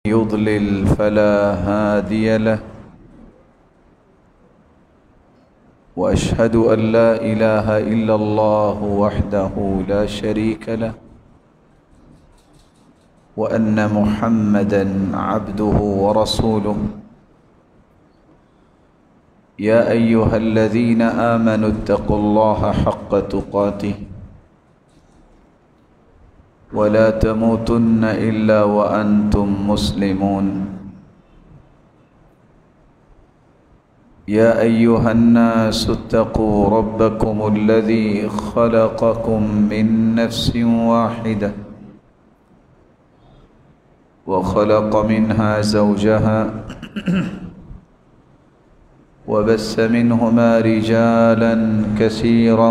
يضلل فلا هادي له وأشهد أن لا إله إلا الله وحده لا شريك له وأن محمدًا عبده ورسوله يا أيها الذين آمنوا اتقوا الله حق تقاته ولا تموتن إلا وأنتم مسلمون يا أيها الناس اتقوا ربكم الذي خلقكم من نفس واحدة وخلق منها زوجها وبث منهما رجالا كثيرا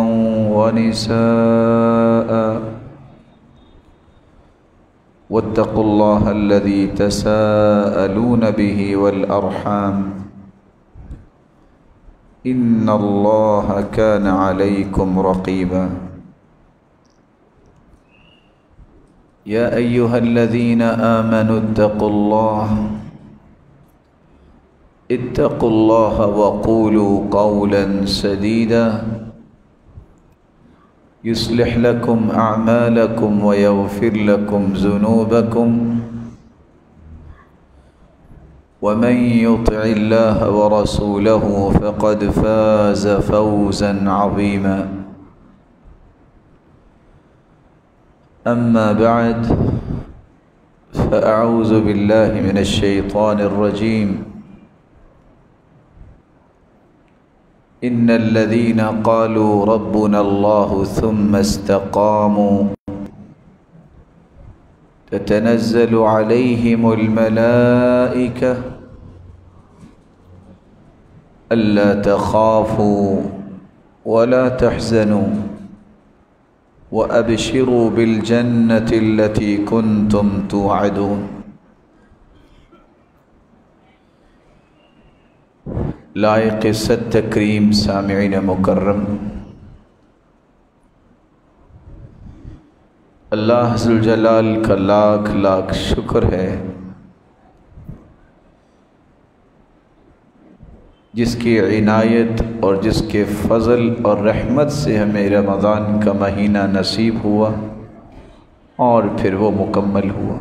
ونساء واتقوا الله الذي تساءلون به والأرحام إن الله كان عليكم رقيبا يا أيها الذين آمنوا اتقوا الله وقولوا قولا سديدا يصلح لكم أعمالكم ويغفر لكم ذنوبكم ومن يطع الله ورسوله فقد فاز فوزا عظيما أما بعد فأعوذ بالله من الشيطان الرجيم إن الذين قالوا ربنا الله ثم استقاموا تتنزل عليهم الملائكة ألا تخافوا ولا تحزنوا وأبشروا بالجنة التي كنتم توعدون لائق صد تکریم سامعین مکرم، اللہ ذوالجلال کا لاکھ لاکھ شکر ہے جس کی عنایت اور جس کے فضل اور رحمت سے ہمیں رمضان کا مہینہ نصیب ہوا اور پھر وہ مکمل ہوا۔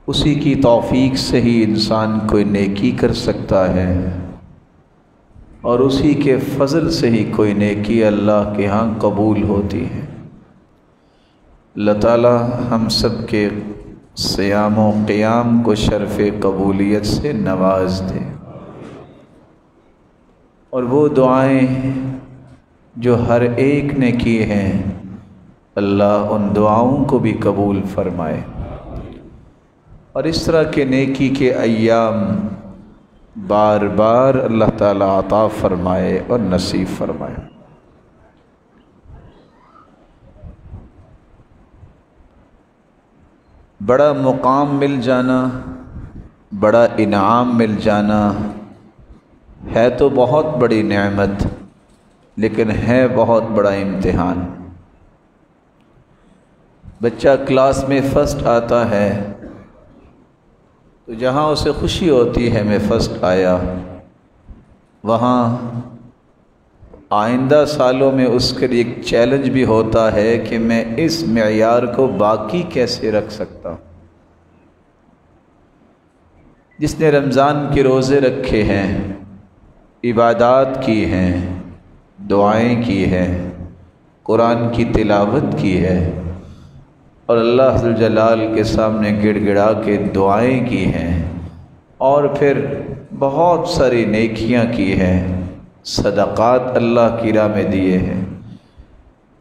اسی کی توفیق سے ہی انسان کوئی نیکی کر سکتا ہے اور اسی کے فضل سے ہی کوئی نیکی اللہ کے ہاں قبول ہوتی ہے۔ اللہ تعالی ہم سب کے صیام و قیام کو شرف قبولیت سے نواز دے، اور وہ دعائیں جو ہر ایک نے کی ہیں اللہ ان دعاؤں کو بھی قبول فرمائے، اور اس طرح کے نیکی کے ایام بار بار اللہ تعالیٰ عطا فرمائے اور نصیب فرمائے۔ بڑا مقام مل جانا، بڑا انعام مل جانا ہے تو بہت بڑی نعمت، لیکن ہے بہت بڑا امتحان۔ بچہ کلاس میں فرسٹ آتا ہے تو جہاں اسے خوشی ہوتی ہے میں فرسٹ آیا، وہاں آئندہ سالوں میں اس کے لیے ایک چیلنج بھی ہوتا ہے کہ میں اس معیار کو باقی کیسے رکھ سکتا ہوں۔ جس نے رمضان کے روزے رکھے ہیں، عبادات کی ہیں، دعائیں کی ہیں، قرآن کی تلاوت کی ہے اور اللہ ذوالجلال کے سامنے گڑ گڑا کے دعائیں کی ہیں، اور پھر بہت ساری نیکیاں کی ہیں، صدقات اللہ کی راہ میں دیے ہیں،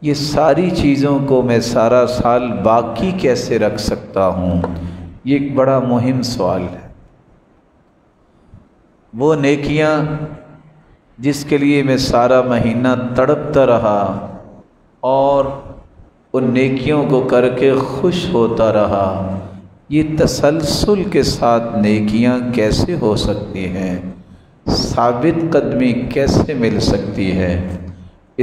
یہ ساری چیزوں کو میں سارا سال باقی کیسے رکھ سکتا ہوں؟ یہ ایک بڑا مہم سوال ہے۔ وہ نیکیاں جس کے لیے میں سارا مہینہ تڑپتا رہا اور ان نیکیوں کو کر کے خوش ہوتا رہا، یہ تسلسل کے ساتھ نیکیاں کیسے ہو سکتی ہیں؟ ثابت قدمی کیسے مل سکتی ہے؟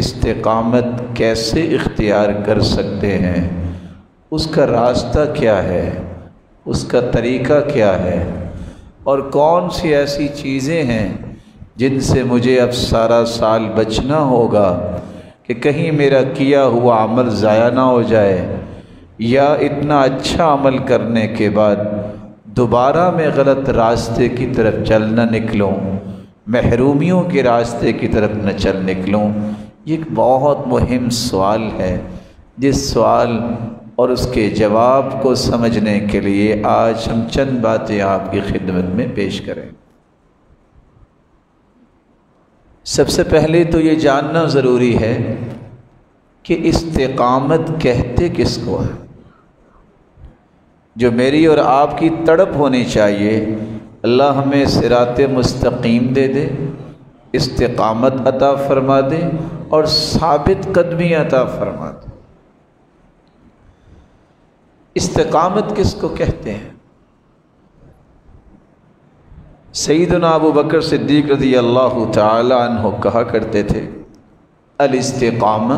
استقامت کیسے اختیار کر سکتے ہیں؟ اس کا راستہ کیا ہے، اس کا طریقہ کیا ہے، اور کون سی ایسی چیزیں ہیں جن سے مجھے اب سارا سال بچنا ہوگا کہ کہیں میرا کیا ہوا عمل ضائع نہ ہو جائے، یا اتنا اچھا عمل کرنے کے بعد دوبارہ میں غلط راستے کی طرف چل نہ نکلوں، محرومیوں کے راستے کی طرف نہ چل نکلوں۔ یہ ایک بہت مہم سوال ہے، جس سوال اور اس کے جواب کو سمجھنے کے لیے آج ہم چند باتیں آپ کی خدمت میں پیش کریں۔ سب سے پہلے تو یہ جاننا ضروری ہے کہ استقامت کہتے کس کو ہے۔ جو میری اور آپ کی تڑپ ہونی چاہیے، اللہ ہمیں صراط مستقیم دے دے، استقامت عطا فرما دے اور ثابت قدمی عطا فرما دے۔ استقامت کس کو کہتے ہیں؟ سیدنا ابو بکر صدیق رضی اللہ تعالی عنہ کہا کرتے تھے، الاستقامہ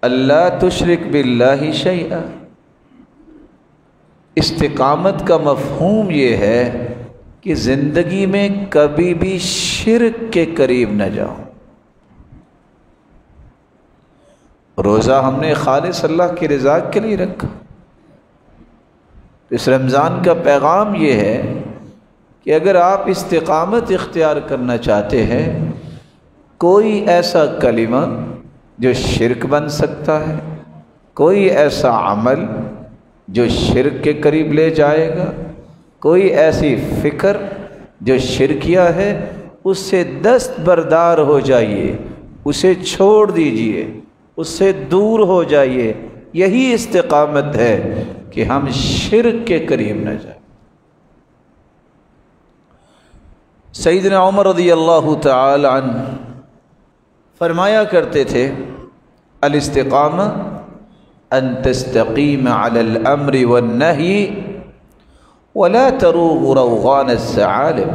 اللہ تشرک باللہ شیئا۔ استقامت کا مفہوم یہ ہے کہ زندگی میں کبھی بھی شرک کے قریب نہ جاؤ۔ روزہ ہم نے خالص اللہ کی رضا کے لیے رکھا۔ اس رمضان کا پیغام یہ ہے کہ اگر آپ استقامت اختیار کرنا چاہتے ہیں، کوئی ایسا کلمہ جو شرک بن سکتا ہے، کوئی ایسا عمل جو شرک کے قریب لے جائے گا، کوئی ایسی فکر جو شرکیہ ہے، اس سے دستبردار ہو جائیے، اسے چھوڑ دیجئے، اس سے دور ہو جائیے۔ یہی استقامت ہے کہ ہم شرک کے قریب نہ جائیں۔ سیدنا عمر رضی اللہ تعالی عنہ فرمایا کرتے تھے، الاستقامہ ان تستقیم علی الامر والنہی ولا تروغ روغان الثعالب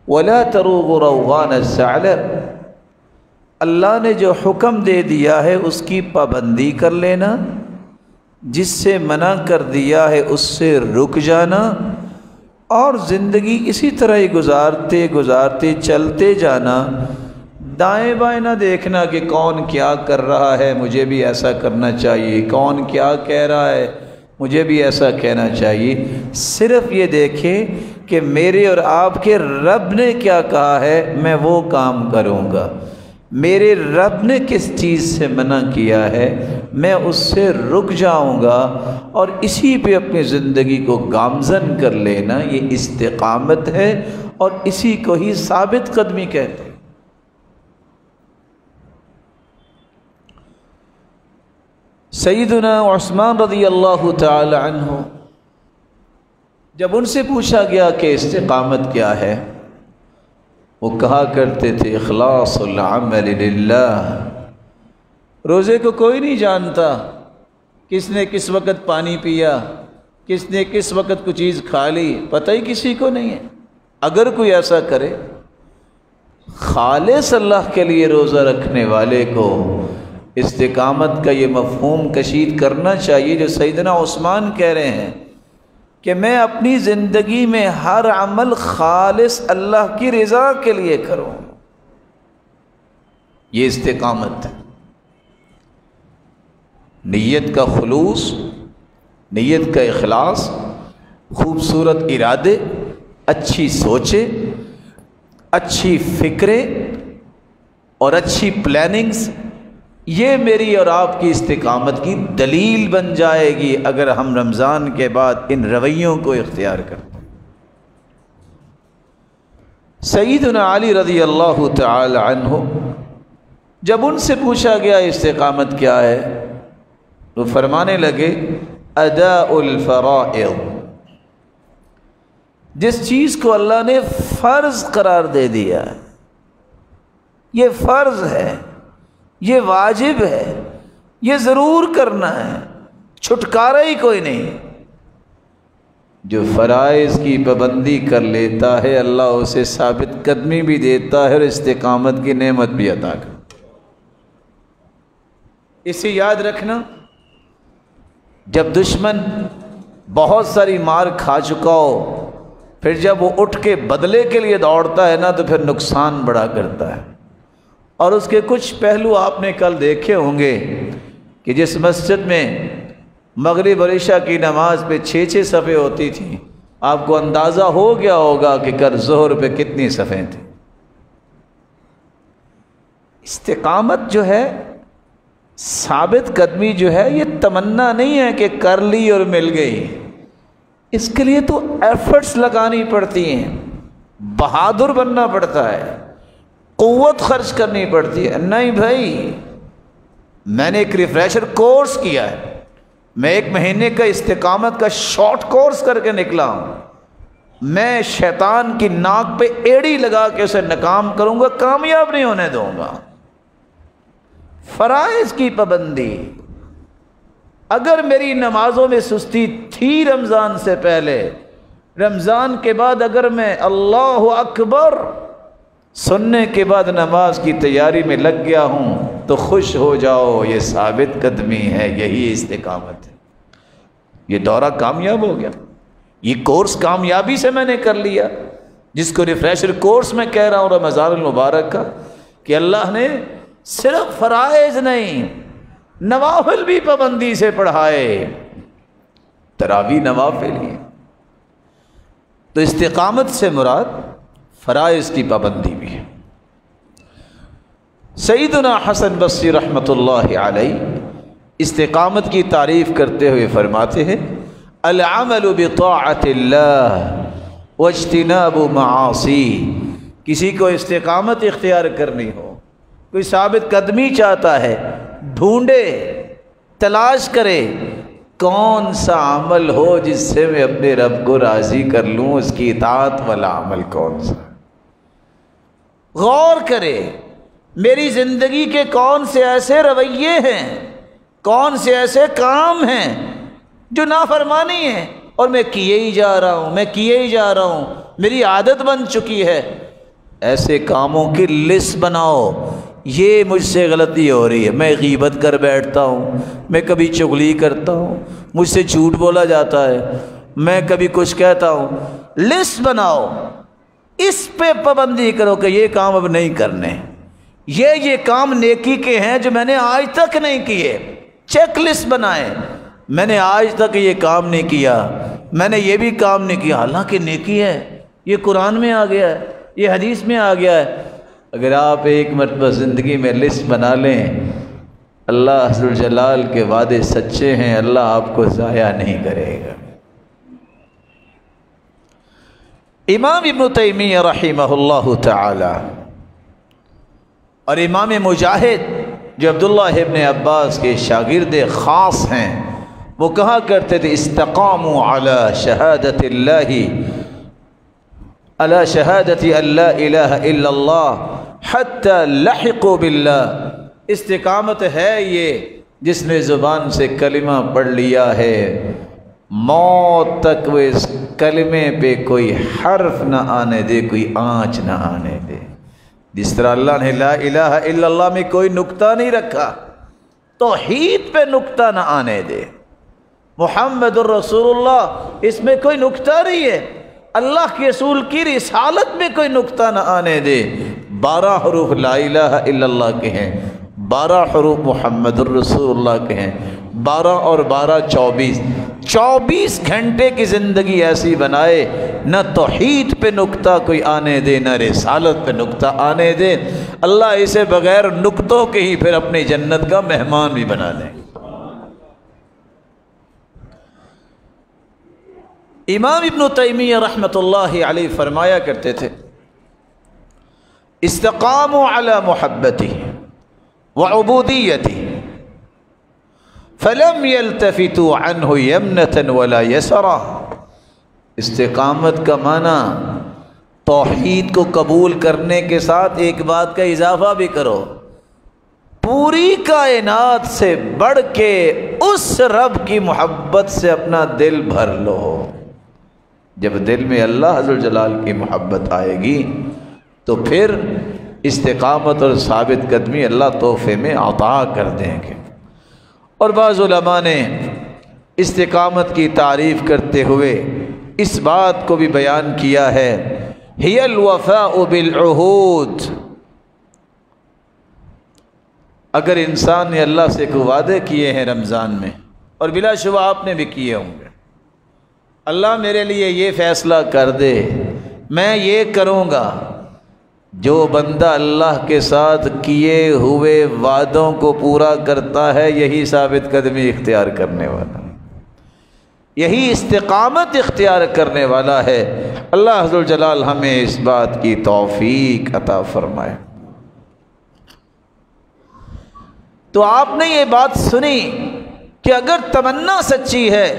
ولا تروغ روغان الثعلب۔ اللہ نے جو حکم دے دیا ہے اس کی پابندی کر لینا، جس سے منع کر دیا ہے اس سے رک جانا، اور زندگی اسی طرح ہی گزارتے گزارتے چلتے جانا، دائیں بائیں نہ دیکھنا کہ کون کیا کر رہا ہے مجھے بھی ایسا کرنا چاہیے، کون کیا کہہ رہا ہے مجھے بھی ایسا کہنا چاہیے۔ صرف یہ دیکھیں کہ میرے اور آپ کے رب نے کیا کہا ہے، میں وہ کام کروں گا۔ میرے رب نے کس چیز سے منع کیا ہے، میں اس سے رک جاؤں گا، اور اسی پہ اپنی زندگی کو گامزن کر لینا، یہ استقامت ہے، اور اسی کو ہی ثابت قدمی کہتے ہیں۔ سیدنا عثمان رضی اللہ تعالی عنہ جب ان سے پوچھا گیا کہ استقامت کیا ہے، وہ کہا کرتے تھے، اخلاص العمل للہ۔ روزے کو کوئی نہیں جانتا کس نے کس وقت پانی پیا، کس نے کس وقت کوئی چیز کھا لی، پتہ ہی کسی کو نہیں ہے۔ اگر کوئی ایسا کرے، خالص اللہ کے لیے روزہ رکھنے والے کو استقامت کا یہ مفہوم کشید کرنا چاہیے جو سیدنا عثمان کہہ رہے ہیں کہ میں اپنی زندگی میں ہر عمل خالص اللہ کی رضا کے لیے کروں۔ یہ استقامت ہے، نیت کا خلوص، نیت کا اخلاص، خوبصورت ارادے، اچھی سوچیں، اچھی فکریں اور اچھی پلاننگز، یہ میری اور آپ کی استقامت کی دلیل بن جائے گی اگر ہم رمضان کے بعد ان رویوں کو اختیار کرتے ہیں۔ سیدنا علی رضی اللہ تعالی عنہ جب ان سے پوچھا گیا استقامت کیا ہے، وہ فرمانے لگے، اداء الفرائض۔ جس چیز کو اللہ نے فرض قرار دے دیا ہے، یہ فرض ہے، یہ واجب ہے، یہ ضرور کرنا ہے، چھٹکارا ہی کوئی نہیں۔ جو فرائض کی پابندی کر لیتا ہے، اللہ اسے ثابت قدمی بھی دیتا ہے اور استقامت کی نعمت بھی عطا کرتا ہے۔ اسے یاد رکھنا، جب دشمن بہت ساری مار کھا چکا ہو، پھر جب وہ اٹھ کے بدلے کے لیے دوڑتا ہے نا تو پھر نقصان بڑا کرتا ہے۔ اور اس کے کچھ پہلو آپ نے کل دیکھے ہوں گے کہ جس مسجد میں مغرب اور عشاء کی نماز پہ 6 صفیں ہوتی تھیں، آپ کو اندازہ ہو گیا ہوگا کہ کل ظہر پہ کتنی صفیں تھیں۔ استقامت جو ہے، ثابت قدمی جو ہے، یہ تمنا نہیں ہے کہ کر لی اور مل گئی، اس کے لیے تو ایفرٹس لگانی پڑتی ہیں، بہادر بننا پڑتا ہے، قوت خرچ کرنی پڑتی ہے۔ نہیں بھائی، میں نے ایک ریفریشر کورس کیا ہے، میں 1 مہینے کا استقامت کا شارٹ کورس کر کے نکلا ہوں، میں شیطان کی ناک پہ ایڑی لگا کے اسے ناکام کروں گا، کامیاب نہیں ہونے دوں گا۔ فرائض کی پابندی، اگر میری نمازوں میں سستی تھی رمضان سے پہلے، رمضان کے بعد اگر میں اللہ اکبر سننے کے بعد نماز کی تیاری میں لگ گیا ہوں تو خوش ہو جاؤ، یہ ثابت قدمی ہے، یہی استقامت ہے۔ یہ دورہ کامیاب ہو گیا، یہ کورس کامیابی سے میں نے کر لیا، جس کو ریفریشر کورس میں کہہ رہا ہوں رمضان المبارک کا، کہ اللہ نے صرف فرائض نہیں، نوافل بھی پابندی سے پڑھائے، تراویح نوافل ہی۔ تو استقامت سے مراد فرائض کی پابندی بھی ہے۔ سیدنا حسن بصری رحمۃ اللہ علیہ استقامت کی تعریف کرتے ہوئے فرماتے ہیں: العمل بطاعت اللہ واجتناب معاصی۔ کسی کو استقامت اختیار کرنی ہو، کوئی ثابت قدمی چاہتا ہے، ڈھونڈے، تلاش کرے کون سا عمل ہو جس سے میں اپنے رب کو راضی کر لوں، اس کی اطاعت والا عمل کون سا۔ غور کرے میری زندگی کے کون سے ایسے رویے ہیں، کون سے ایسے کام ہیں جو نافرمانی ہیں اور میں کیے ہی جا رہا ہوں، میں کیے ہی جا رہا ہوں، میری عادت بن چکی ہے۔ ایسے کاموں کی لسٹ بناؤ، یہ مجھ سے غلطی ہو رہی ہے، میں غیبت کر بیٹھتا ہوں، میں کبھی چغلی کرتا ہوں، مجھ سے جھوٹ بولا جاتا ہے، میں کبھی کچھ کہتا ہوں۔ لسٹ بناؤ، اس پہ پابندی کرو کہ یہ کام اب نہیں کرنے، یہ کام نیکی کے ہیں جو میں نے آج تک نہیں کیے۔ چیک لسٹ بنائیں، میں نے آج تک یہ کام نہیں کیا، میں نے یہ بھی کام نہیں کیا، حالانکہ نیکی ہے، یہ قرآن میں آ گیا ہے، یہ حدیث میں آ گیا ہے۔ اگر آپ ایک مرتبہ زندگی میں لسٹ بنا لیں، اللہ ذوالجلال کے وعدے سچے ہیں، اللہ آپ کو ضائع نہیں کرے گا۔ امام ابن تیمیہ رحمہ اللہ تعالی اور امام مجاہد جو عبداللہ ابن عباس کے شاگرد خاص ہیں، وہ کہا کرتے تھے: استقاموا علی شہادت اللہ، علی شہادت اللہ الہ الا اللہ حتی لحقوا باللہ۔ استقامت ہے یہ جس نے زبان سے کلمہ پڑھ لیا ہے، موت تک وہ اس کلمے پہ کوئی حرف نہ آنے دے، کوئی آنچ نہ آنے دے۔ جس طرح اللہ نے لا الہ الا اللہ میں کوئی نقطہ نہیں رکھا، توحید پہ نقطہ نہ آنے دے۔ محمد الرسول اللہ، اس میں کوئی نقطہ نہیں ہے، اللہ کے رسول کی رسالت میں کوئی نقطہ نہ آنے دے۔ 12 حروف لا الہ الا اللہ کے ہیں، 12 حروف محمد الرسول اللہ کے ہیں، 12 اور 12 24 گھنٹے کی زندگی ایسی بنائے، نہ توحید پہ نقطہ کوئی آنے دے، نہ رسالت پہ نقطہ آنے دے۔ اللہ اسے بغیر نقطوں کے ہی پھر اپنی جنت کا مہمان بھی بنا دیں۔ امام ابن تیمیہ رحمۃ اللہ علیہ فرمایا کرتے تھے: استقاموا علی محبتی وعبودیتی فلم یلتفتوا عنہ یمنة ولا یسرا۔ استقامت کا معنی توحید کو قبول کرنے کے ساتھ ایک بات کا اضافہ بھی کرو، پوری کائنات سے بڑھ کے اس رب کی محبت سے اپنا دل بھر لو۔ جب دل میں اللہ عز و جلال کی محبت آئے گی تو پھر استقامت اور ثابت قدمی اللہ تحفے میں عطا کر دیں گے۔ اور بعض علماء نے استقامت کی تعریف کرتے ہوئے اس بات کو بھی بیان کیا ہے، ہی الوفاء بالعہود۔ اگر انسان نے اللہ سے کوئی وعدے کیے ہیں رمضان میں، اور بلا شبہ آپ نے بھی کیے ہوں گے، اللہ میرے لیے یہ فیصلہ کر دے، میں یہ کروں گا، جو بندہ اللہ کے ساتھ کیے ہوئے وعدوں کو پورا کرتا ہے یہی ثابت قدمی اختیار کرنے والا، یہی استقامت اختیار کرنے والا ہے۔ اللہ عز و جلال ہمیں اس بات کی توفیق عطا فرمائے۔ تو آپ نے یہ بات سنی کہ اگر تمنا سچی ہے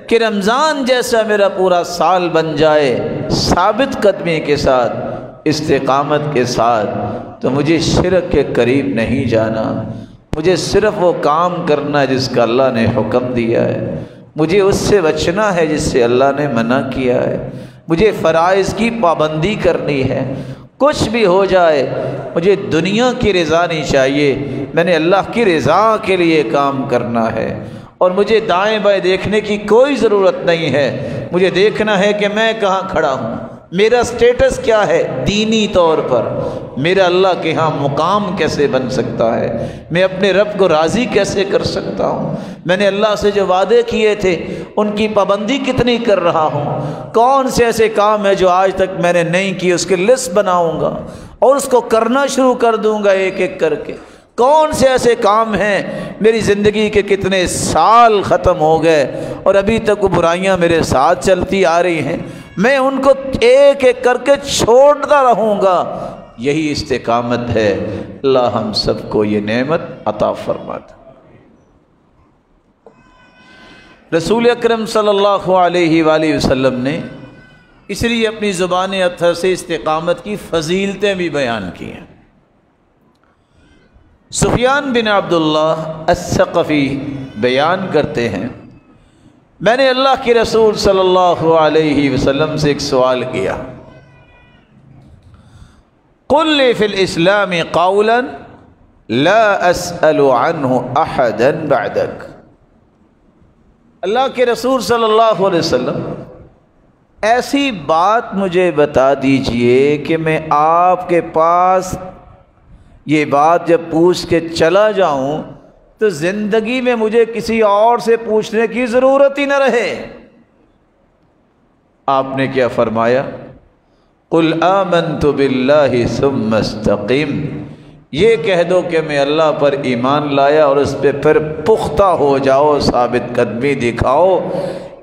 کہ رمضان جیسا میرا پورا سال بن جائے ثابت قدمی کے ساتھ، استقامت کے ساتھ، تو مجھے شرک کے قریب نہیں جانا، مجھے صرف وہ کام کرنا ہے جس کا اللہ نے حکم دیا ہے، مجھے اس سے بچنا ہے جس سے اللہ نے منع کیا ہے، مجھے فرائض کی پابندی کرنی ہے، کچھ بھی ہو جائے مجھے دنیا کی رضا نہیں چاہیے، میں نے اللہ کی رضا کے لیے کام کرنا ہے، اور مجھے دائیں بائیں دیکھنے کی کوئی ضرورت نہیں ہے، مجھے دیکھنا ہے کہ میں کہاں کھڑا ہوں، میرا سٹیٹس کیا ہے دینی طور پر، میرا اللہ کے ہاں مقام کیسے بن سکتا ہے، میں اپنے رب کو راضی کیسے کر سکتا ہوں، میں نے اللہ سے جو وعدے کیے تھے ان کی پابندی کتنی کر رہا ہوں، کون سے ایسے کام ہیں جو آج تک میں نے نہیں کیے اس کی لسٹ بناؤں گا اور اس کو کرنا شروع کر دوں گا ایک ایک کر کے، کون سے ایسے کام ہیں میری زندگی کے کتنے سال ختم ہو گئے اور ابھی تک وہ برائیاں میرے ساتھ چلتی آ رہی ہیں، میں ان کو ایک ایک کر کے چھوڑتا رہوں گا، یہی استقامت ہے۔ اللہ ہم سب کو یہ نعمت عطا فرماتا۔ رسول اکرم صلی اللہ علیہ وآلہ وسلم نے اس لیے اپنی زبان اطہر سے استقامت کی فضیلتیں بھی بیان کی ہیں۔ سفیان بن عبداللہ الثقفی بیان کرتے ہیں، میں نے اللہ کے رسول صلی اللہ علیہ وسلم سے ایک سوال کیا، قل لی فی الاسلام قولا لا اسأل عنہ احدا بعدک۔ اللہ کے رسول صلی اللہ علیہ وسلم ایسی بات مجھے بتا دیجئے کہ میں آپ کے پاس یہ بات جب پوچھ کے چلا جاؤں تو زندگی میں مجھے کسی اور سے پوچھنے کی ضرورت ہی نہ رہے۔ آپ نے کیا فرمایا؟ قل آمنت باللہ ثم استقم، یہ کہہ دو کہ میں اللہ پر ایمان لایا اور اس پہ پھر پختہ ہو جاؤ، ثابت قدمی دکھاؤ،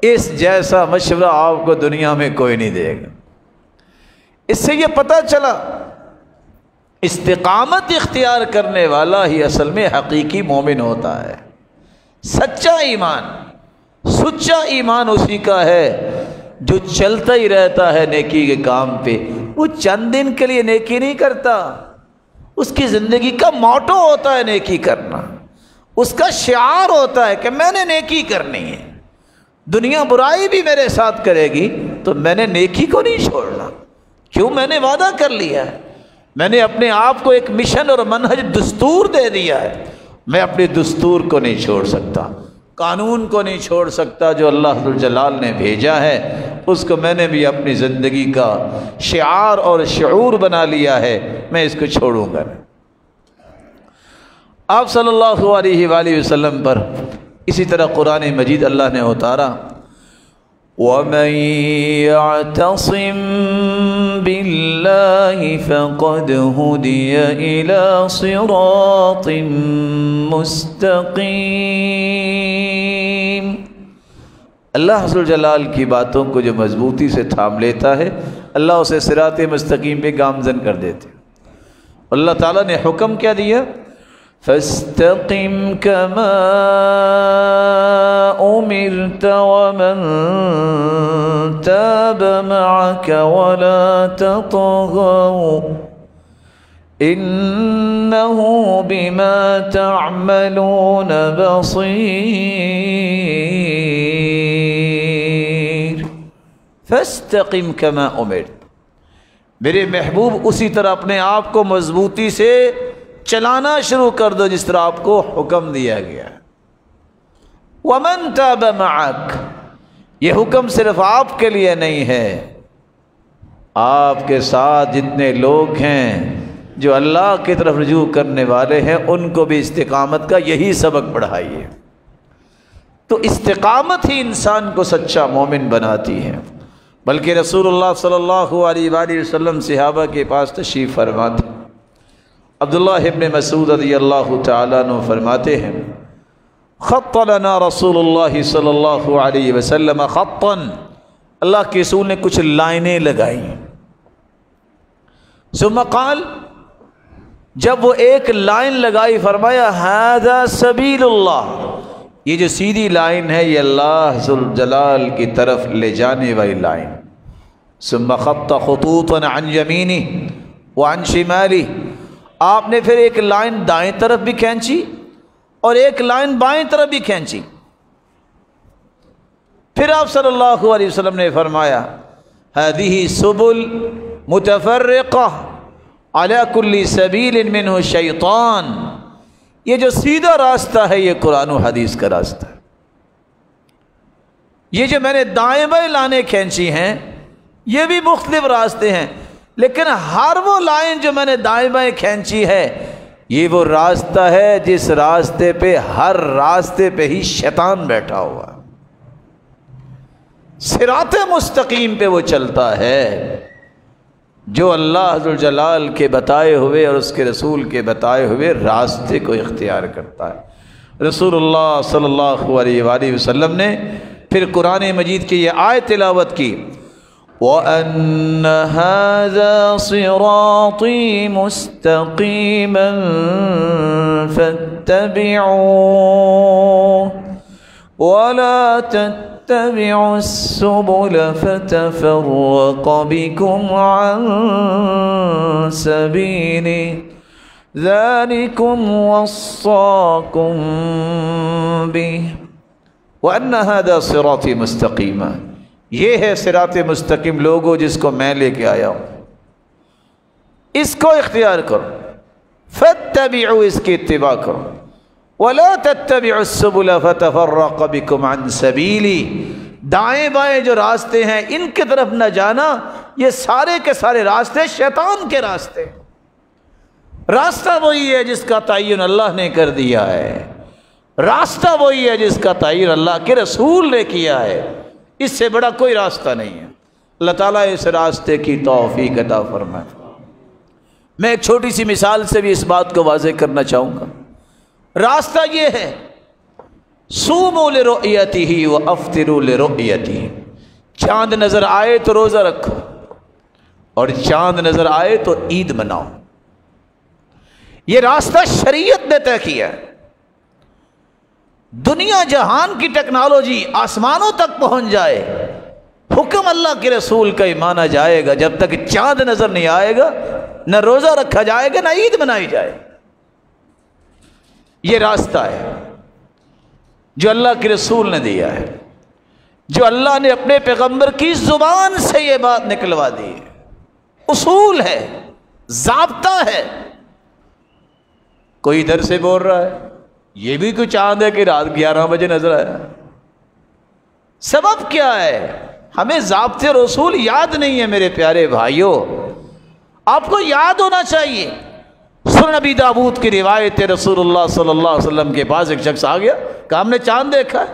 اس جیسا مشورہ آپ کو دنیا میں کوئی نہیں دے گا۔ اس سے یہ پتہ چلا استقامت اختیار کرنے والا ہی اصل میں حقیقی مومن ہوتا ہے۔ سچا ایمان اسی کا ہے جو چلتا ہی رہتا ہے نیکی کے کام پہ، وہ چند دن کے لیے نیکی نہیں کرتا، اس کی زندگی کا موٹو ہوتا ہے نیکی کرنا، اس کا شعار ہوتا ہے کہ میں نے نیکی کرنی ہے، دنیا برائی بھی میرے ساتھ کرے گی تو میں نے نیکی کو نہیں چھوڑنا، کیوں؟ میں نے وعدہ کر لیا ہے، میں نے اپنے آپ کو ایک مشن اور منہج دستور دے دیا ہے، میں اپنے دستور کو نہیں چھوڑ سکتا، قانون کو نہیں چھوڑ سکتا، جو اللہ ذو الجلال نے بھیجا ہے اس کو میں نے بھی اپنی زندگی کا شعار اور شعور بنا لیا ہے، میں اس کو چھوڑوں گا نہیں۔ آپ صلی اللہ علیہ وآلہ وسلم پر اسی طرح قرآن مجید اللہ نے اتارا، وَمَن يَعْتَصِم بِاللَّهِ فَقَدْ هُدِيَ إِلَى صِرَاطٍ مُسْتَقِيمٍ۔ اللہ ذو الجلال کی باتوں کو جو مضبوطی سے تھام لیتا ہے اللہ اسے صراط مستقیم پہ گامزن کر دیتے۔ اللہ تعالیٰ نے حکم کیا دیا؟ فَاسْتَقِمْ كَمَا أُمِرْتَ وَمَنْ تَابَ مَعَكَ وَلَا تَطْغَوْا إِنَّهُ بِمَا تَعْمَلُونَ بَصِيرٌ۔ فَاسْتَقِمْ كَمَا أُمِرْتَ، میرے محبوب اسی طرح اپنے آپ کو مضبوطی سے چلانا شروع کر دو جس طرح آپ کو حکم دیا گیا ہے۔ وَمَن تَابَ مَعَكَ، یہ حکم صرف آپ کے لیے نہیں ہے، آپ کے ساتھ جتنے لوگ ہیں جو اللہ کی طرف رجوع کرنے والے ہیں ان کو بھی استقامت کا یہی سبق پڑھائیے۔ تو استقامت ہی انسان کو سچا مومن بناتی ہے۔ بلکہ رسول اللہ صلی اللہ علیہ وآلہ وسلم صحابہ کے پاس تشریف فرما تھے۔ عبداللہ ابن مسعود رضی اللہ تعالیٰ عنہ فرماتے ہیں خط لنا رسول اللہ صلی اللہ علیہ وسلم خطا، اللہ کے رسول نے کچھ لائنیں لگائیں۔ ثم قال، جب وہ ایک لائن لگائی فرمایا ھذا سبیل اللہ، یہ جو سیدھی لائن ہے یہ اللہ ذوالجلال کی طرف لے جانے والی لائن۔ ثم خط خطوطا عن یمینہ وعن شمالہ، آپ نے پھر ایک لائن دائیں طرف بھی کھینچی اور ایک لائن بائیں طرف بھی کھینچی۔ پھر آپ صلی اللہ علیہ وسلم نے فرمایا هذه سبل متفرقہ علی کل سبیل منہ شیطان، یہ جو سیدھا راستہ ہے یہ قرآن و حدیث کا راستہ ہے۔ یہ جو میں نے دائیں بائیں لائنیں کھینچی ہیں یہ بھی مختلف راستے ہیں، لیکن ہر وہ لائن جو میں نے دائیں بائیں کھینچی ہے یہ وہ راستہ ہے جس راستے پہ ہر راستے پہ ہی شیطان بیٹھا ہوا ہے۔ صراط مستقیم پہ وہ چلتا ہے جو اللہ ذوالجلال کے بتائے ہوئے اور اس کے رسول کے بتائے ہوئے راستے کو اختیار کرتا ہے۔ رسول اللہ صلی اللہ علیہ وآلہ وسلم نے پھر قرآن مجید کی یہ آیت تلاوت کی وَأَنَّ هَذَا صِرَاطِي مُسْتَقِيمًا فَاتَّبِعُوهُ وَلَا تَتَّبِعُوا السُّبُلَ فَتَفَرَّقَ بِكُمْ عَنْ سَبِيلِهِ ذَلِكُمْ وَصَّاكُمْ بِهِ وَأَنَّ هَذَا صِرَاطِي مُسْتَقِيمًا، یہ ہے صراط مستقیم لوگوں جس کو میں لے کے آیا ہوں، اس کو اختیار کرو، فاتبعوا، اس کی اتباع کرو، ولا تتبعوا السبل فتفرق بكم عن سبیلی، دائیں بائیں جو راستے ہیں ان کی طرف نہ جانا، یہ سارے کے سارے راستے شیطان کے راستے۔ راستہ وہی ہے جس کا تعین اللہ نے کر دیا ہے، راستہ وہی ہے جس کا تعین اللہ کے رسول نے کیا ہے، اس سے بڑا کوئی راستہ نہیں ہے۔ اللہ تعالیٰ اس راستے کی توفیق عطا فرمائے۔ میں ایک چھوٹی سی مثال سے بھی اس بات کو واضح کرنا چاہوں گا۔ راستہ یہ ہے صوموا لرؤیتہ وافطروا لرؤیتہ، چاند نظر آئے تو روزہ رکھو اور چاند نظر آئے تو عید مناؤ۔ یہ راستہ شریعت نے طے کیا ہے۔ دنیا جہان کی ٹیکنالوجی آسمانوں تک پہنچ جائے، حکم اللہ کے رسول کا ہی مانا جائے گا جب تک چاند نظر نہیں آئے گا، نہ روزہ رکھا جائے گا، نہ عید منائی جائے۔ یہ راستہ ہے جو اللہ کے رسول نے دیا ہے، جو اللہ نے اپنے پیغمبر کی زبان سے یہ بات نکلوا دی ہے، اصول ہے، ضابطہ ہے۔ کوئی ادھر سے بول رہا ہے یہ بھی کوئی چاند ہے کہ رات 11 بجے نظر آیا، سبب کیا ہے؟ ہمیں ضابطے رسول یاد نہیں ہے میرے پیارے بھائیوں، آپ کو یاد ہونا چاہیے۔ سنن نبی داؤد کی روایت، رسول اللہ صلی اللہ علیہ وسلم کے پاس ایک شخص آ گیا، کہا ہم نے چاند دیکھا ہے،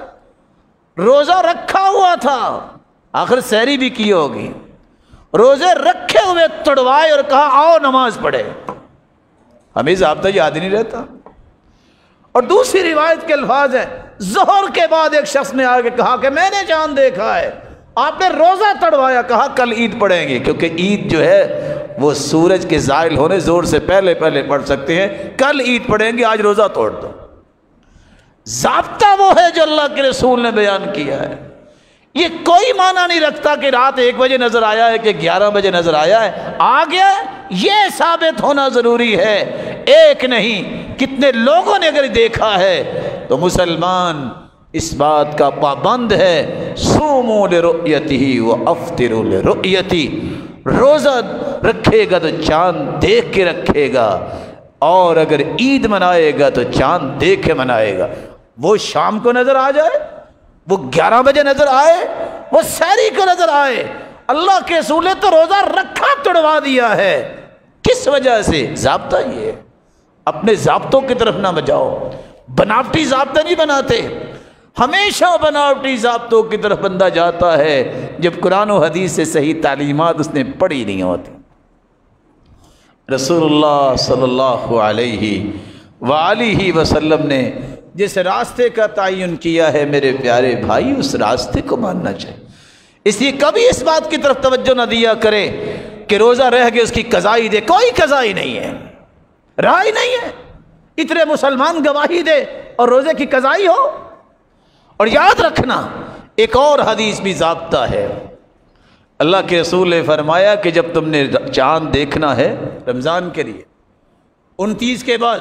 روزہ رکھا ہوا تھا، آخر سحری بھی کی ہوگی، روزے رکھے ہوئے توڑوائے اور کہا آؤ نماز پڑھے۔ ہمیں ضابطہ یاد ہی نہیں رہتا۔ اور دوسری روایت کے الفاظ ہیں، ظہر کے بعد ایک شخص نے آ کے کہا کہ میں نے چاند دیکھا ہے، آپ نے روزہ تڑوایا، کہا کل عید پڑھیں گے، کیونکہ عید جو ہے وہ سورج کے زائل ہونے زور سے پہلے پڑھ سکتے ہیں، کل عید پڑھیں گے، آج روزہ توڑ دو۔ ضابطہ وہ ہے جو اللہ کے رسول نے بیان کیا ہے۔ یہ کوئی معنی نہیں رکھتا کہ رات 1 بجے نظر آیا ہے کہ 11 بجے نظر آیا ہے، آ گیا یہ ثابت ہونا ضروری ہے، ایک نہیں کتنے لوگوں نے اگر دیکھا ہے تو مسلمان اس بات کا پابند ہے۔ صوموا لرؤیتہ وافطروا لرؤیتہ، روزہ رکھے گا تو چاند دیکھ کے رکھے گا، اور اگر عید منائے گا تو چاند دیکھ کے منائے گا۔ وہ شام کو نظر آ جائے، وہ 11 بجے نظر آئے، وہ سحری کو نظر آئے، اللہ کے رسول نے تو روزہ رکھا توڑوا دیا ہے۔ کس وجہ سے؟ ضابطہ یہ ہے، اپنے ضابطوں کی طرف نہ بجاؤ، بناوٹی ضابطے نہیں بناتے، ہمیشہ بناوٹی ضابطوں کی طرف بندہ جاتا ہے جب قرآن و حدیث سے صحیح تعلیمات اس نے پڑھی نہیں ہوتی۔ رسول اللہ صلی اللہ علیہ وآلہ وسلم نے جس راستے کا تعین کیا ہے میرے پیارے بھائی، اس راستے کو ماننا چاہیے۔ اس لیے کبھی اس بات کی طرف توجہ نہ دیا کرے کہ روزہ رہ گئے اس کی قضائی دے، کوئی قضائی نہیں ہے، رائے نہیں ہے۔ اتنے مسلمان گواہی دے اور روزے کی قضائی ہو۔ اور یاد رکھنا ایک اور حدیث بھی ضابطہ ہے، اللہ کے رسول نے فرمایا کہ جب تم نے چاند دیکھنا ہے رمضان کے لیے 29 کے بعد،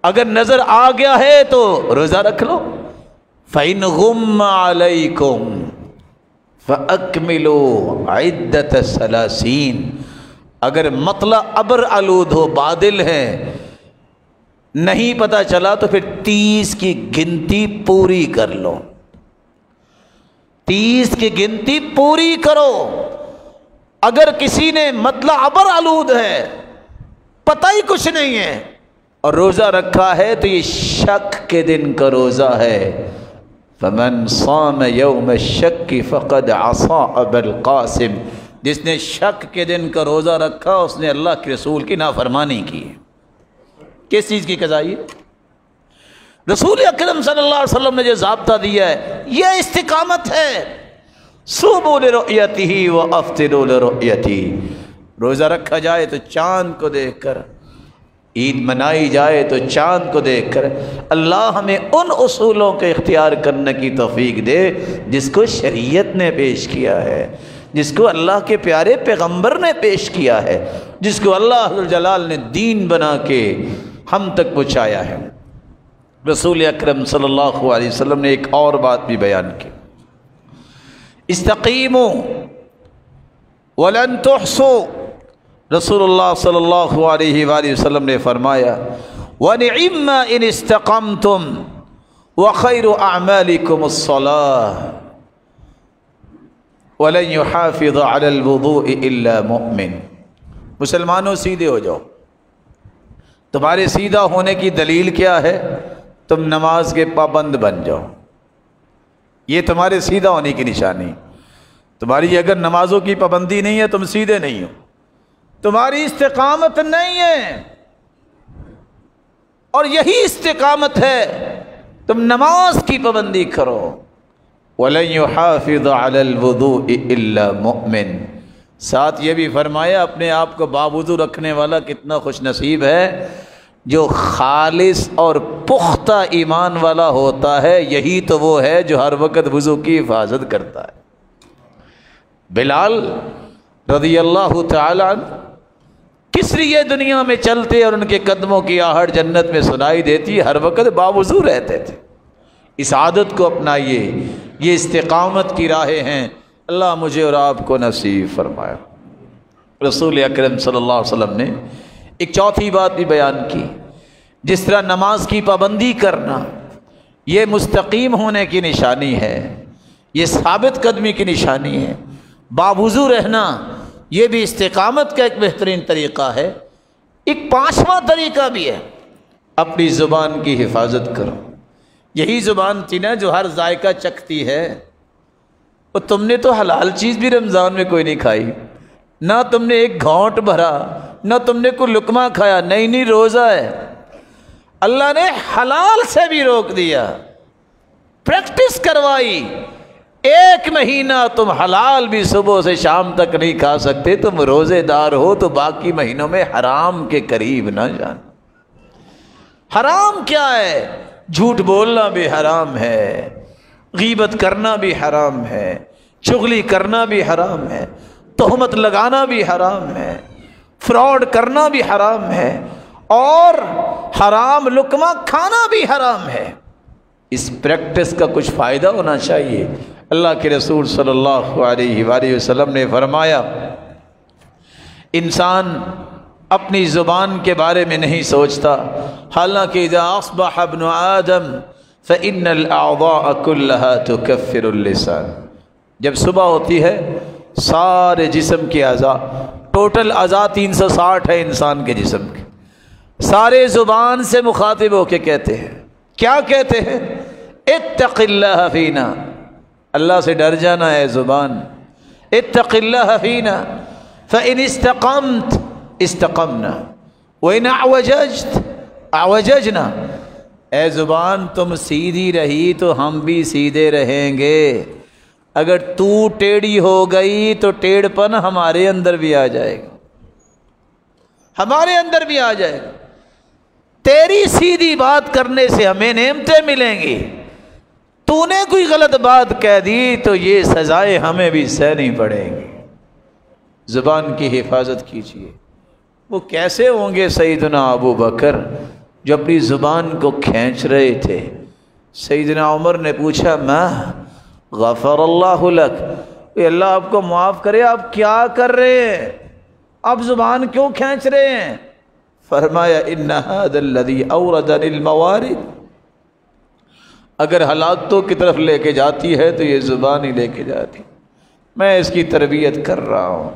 اگر نظر آ گیا ہے تو روزہ رکھ لو۔ فَإِنْ غُمَّ عَلَيْكُمْ فَأَكْمِلُوا عِدَّةَ ثَلَاثِينَ، اگر مطلع ابر آلود ہو، بادل ہے، نہیں پتہ چلا تو پھر 30 کی گنتی پوری کر لو، 30 کی گنتی پوری کرو۔ اگر کسی نے مطلع ابر آلود ہے، پتہ ہی کچھ نہیں ہے اور روزہ رکھا ہے تو یہ شک کے دن کا روزہ ہے۔ فمن صام یوم الشک فقد عصى ابا القاسم، جس نے شک کے دن کا روزہ رکھا اس نے اللہ کے رسول کی نافرمانی کی۔ کس چیز کی قضائی ہے؟ رسول اکرم صلی اللہ علیہ وسلم نے جو ضابطہ دیا ہے یہ استقامت ہے۔ صوموا لرؤیتہ وافطروا لرؤیتہ، روزہ رکھا جائے تو چاند کو دیکھ کر، عید منائی جائے تو چاند کو دیکھ کر۔ اللہ ہمیں ان اصولوں کے اختیار کرنے کی توفیق دے جس کو شریعت نے پیش کیا ہے، جس کو اللہ کے پیارے پیغمبر نے پیش کیا ہے، جس کو اللہ جلال نے دین بنا کے ہم تک پہنچایا ہے۔ رسول اکرم صلی اللہ علیہ وسلم نے ایک اور بات بھی بیان کی، استقیموا ولن تحصوا۔ رسول اللہ صلی اللہ علیہ وآلہ وسلم نے فرمایا وَنِعِمَّ إِنِ اسْتَقَمْتُمْ وَخَيْرُ أَعْمَالِكُمُ الصَّلَاةُ وَلَنْ يُحَافِظَ عَلَى الْوُضُوءِ إِلَّا مُؤْمِنٌ۔ مسلمانوں سیدھے ہو جاؤ، تمہارے سیدھا ہونے کی دلیل کیا ہے؟ تم نماز کے پابند بن جاؤ، یہ تمہارے سیدھا ہونے کی نشانی۔ تمہاری اگر نمازوں کی پابندی نہیں ہے تم سیدھے نہیں ہو، تمہاری استقامت نہیں ہے، اور یہی استقامت ہے تم نماز کی پابندی کرو۔ وَلَنْ يُحَافِظَ عَلَى الْوُضُوءِ إِلَّا مُؤْمِنٌ، ساتھ یہ بھی فرمایا اپنے آپ کو باوضو رکھنے والا کتنا خوش نصیب ہے، جو خالص اور پختہ ایمان والا ہوتا ہے، یہی تو وہ ہے جو ہر وقت وضو کی حفاظت کرتا ہے۔ بلال رضی اللہ تعالی عنہ کس لیے دنیا میں چلتے اور ان کے قدموں کی آہٹ جنت میں سنائی دیتی، ہر وقت باوضو رہتے تھے۔ اس عادت کو اپنائیے، یہ استقامت کی راہیں ہیں، اللہ مجھے اور آپ کو نصیب فرمائے۔ رسول اکرم صلی اللہ علیہ وسلم نے ایک چوتھی بات بھی بیان کی، جس طرح نماز کی پابندی کرنا یہ مستقیم ہونے کی نشانی ہے، یہ ثابت قدمی کی نشانی ہے، باوضو رہنا یہ بھی استقامت کا ایک بہترین طریقہ ہے۔ ایک پانچواں طریقہ بھی ہے، اپنی زبان کی حفاظت کرو۔ یہی زبان تھی نا جو ہر ذائقہ چکھتی ہے، اور تم نے تو حلال چیز بھی رمضان میں کوئی نہیں کھائی، نہ تم نے ایک گھونٹ بھرا، نہ تم نے کوئی لقمہ کھایا، نہیں روزہ ہے۔ اللہ نے حلال سے بھی روک دیا، پریکٹس کروائی۔ 1 مہینہ تم حلال بھی صبح سے شام تک نہیں کھا سکتے، تم روزے دار ہو تو باقی مہینوں میں حرام کے قریب نہ جانا۔ حرام کیا ہے؟ جھوٹ بولنا بھی حرام ہے، غیبت کرنا بھی حرام ہے، چغلی کرنا بھی حرام ہے، تہمت لگانا بھی حرام ہے، فراڈ کرنا بھی حرام ہے، اور حرام لقمہ کھانا بھی حرام ہے۔ اس پریکٹس کا کچھ فائدہ ہونا چاہیے۔ اللہ کے رسول صلی اللہ علیہ وآلہ وسلم نے فرمایا انسان اپنی زبان کے بارے میں نہیں سوچتا، حالانکہ اذا اصبح ابن آدم فإن الأعضاء كلها تكفر اللسان. جب صبح ہوتی ہے سارے جسم کے اعضاء، ٹوٹل اعضاء 360 ہے انسان کے جسم کے، سارے زبان سے مخاطب ہو کے کہتے ہیں. کیا کہتے ہیں؟ اتق اللہ فینا، اللہ سے ڈر جانا ہے زبان. اتق اللہ فینا فإن استقمت استقمنا وإن اعوججت اعوججنا. اے زبان تم سیدھی رہی تو ہم بھی سیدھے رہیں گے، اگر تو ٹیڑھی ہو گئی تو ٹیڑھ پن ہمارے اندر بھی آ جائے گا، ہمارے اندر بھی آ جائے گا. تیری سیدھی بات کرنے سے ہمیں نعمتیں ملیں گی، تو نے کوئی غلط بات کہہ دی تو یہ سزائیں ہمیں بھی سہنی پڑیں گی. زبان کی حفاظت کیجیے. وہ کیسے ہوں گے سیدنا ابو بکر جو اپنی زبان کو کھینچ رہے تھے. سیدنا عمر نے پوچھا ما غفر اللہ لک، اللہ آپ کو معاف کرے، آپ کیا کر رہے ہیں، آپ زبان کیوں کھینچ رہے ہیں؟ فرمایا ان هذا الذي اوردني الموارد، اگر ہلاکتوں کی طرف لے کے جاتی ہے تو یہ زبان ہی لے کے جاتی، میں اس کی تربیت کر رہا ہوں.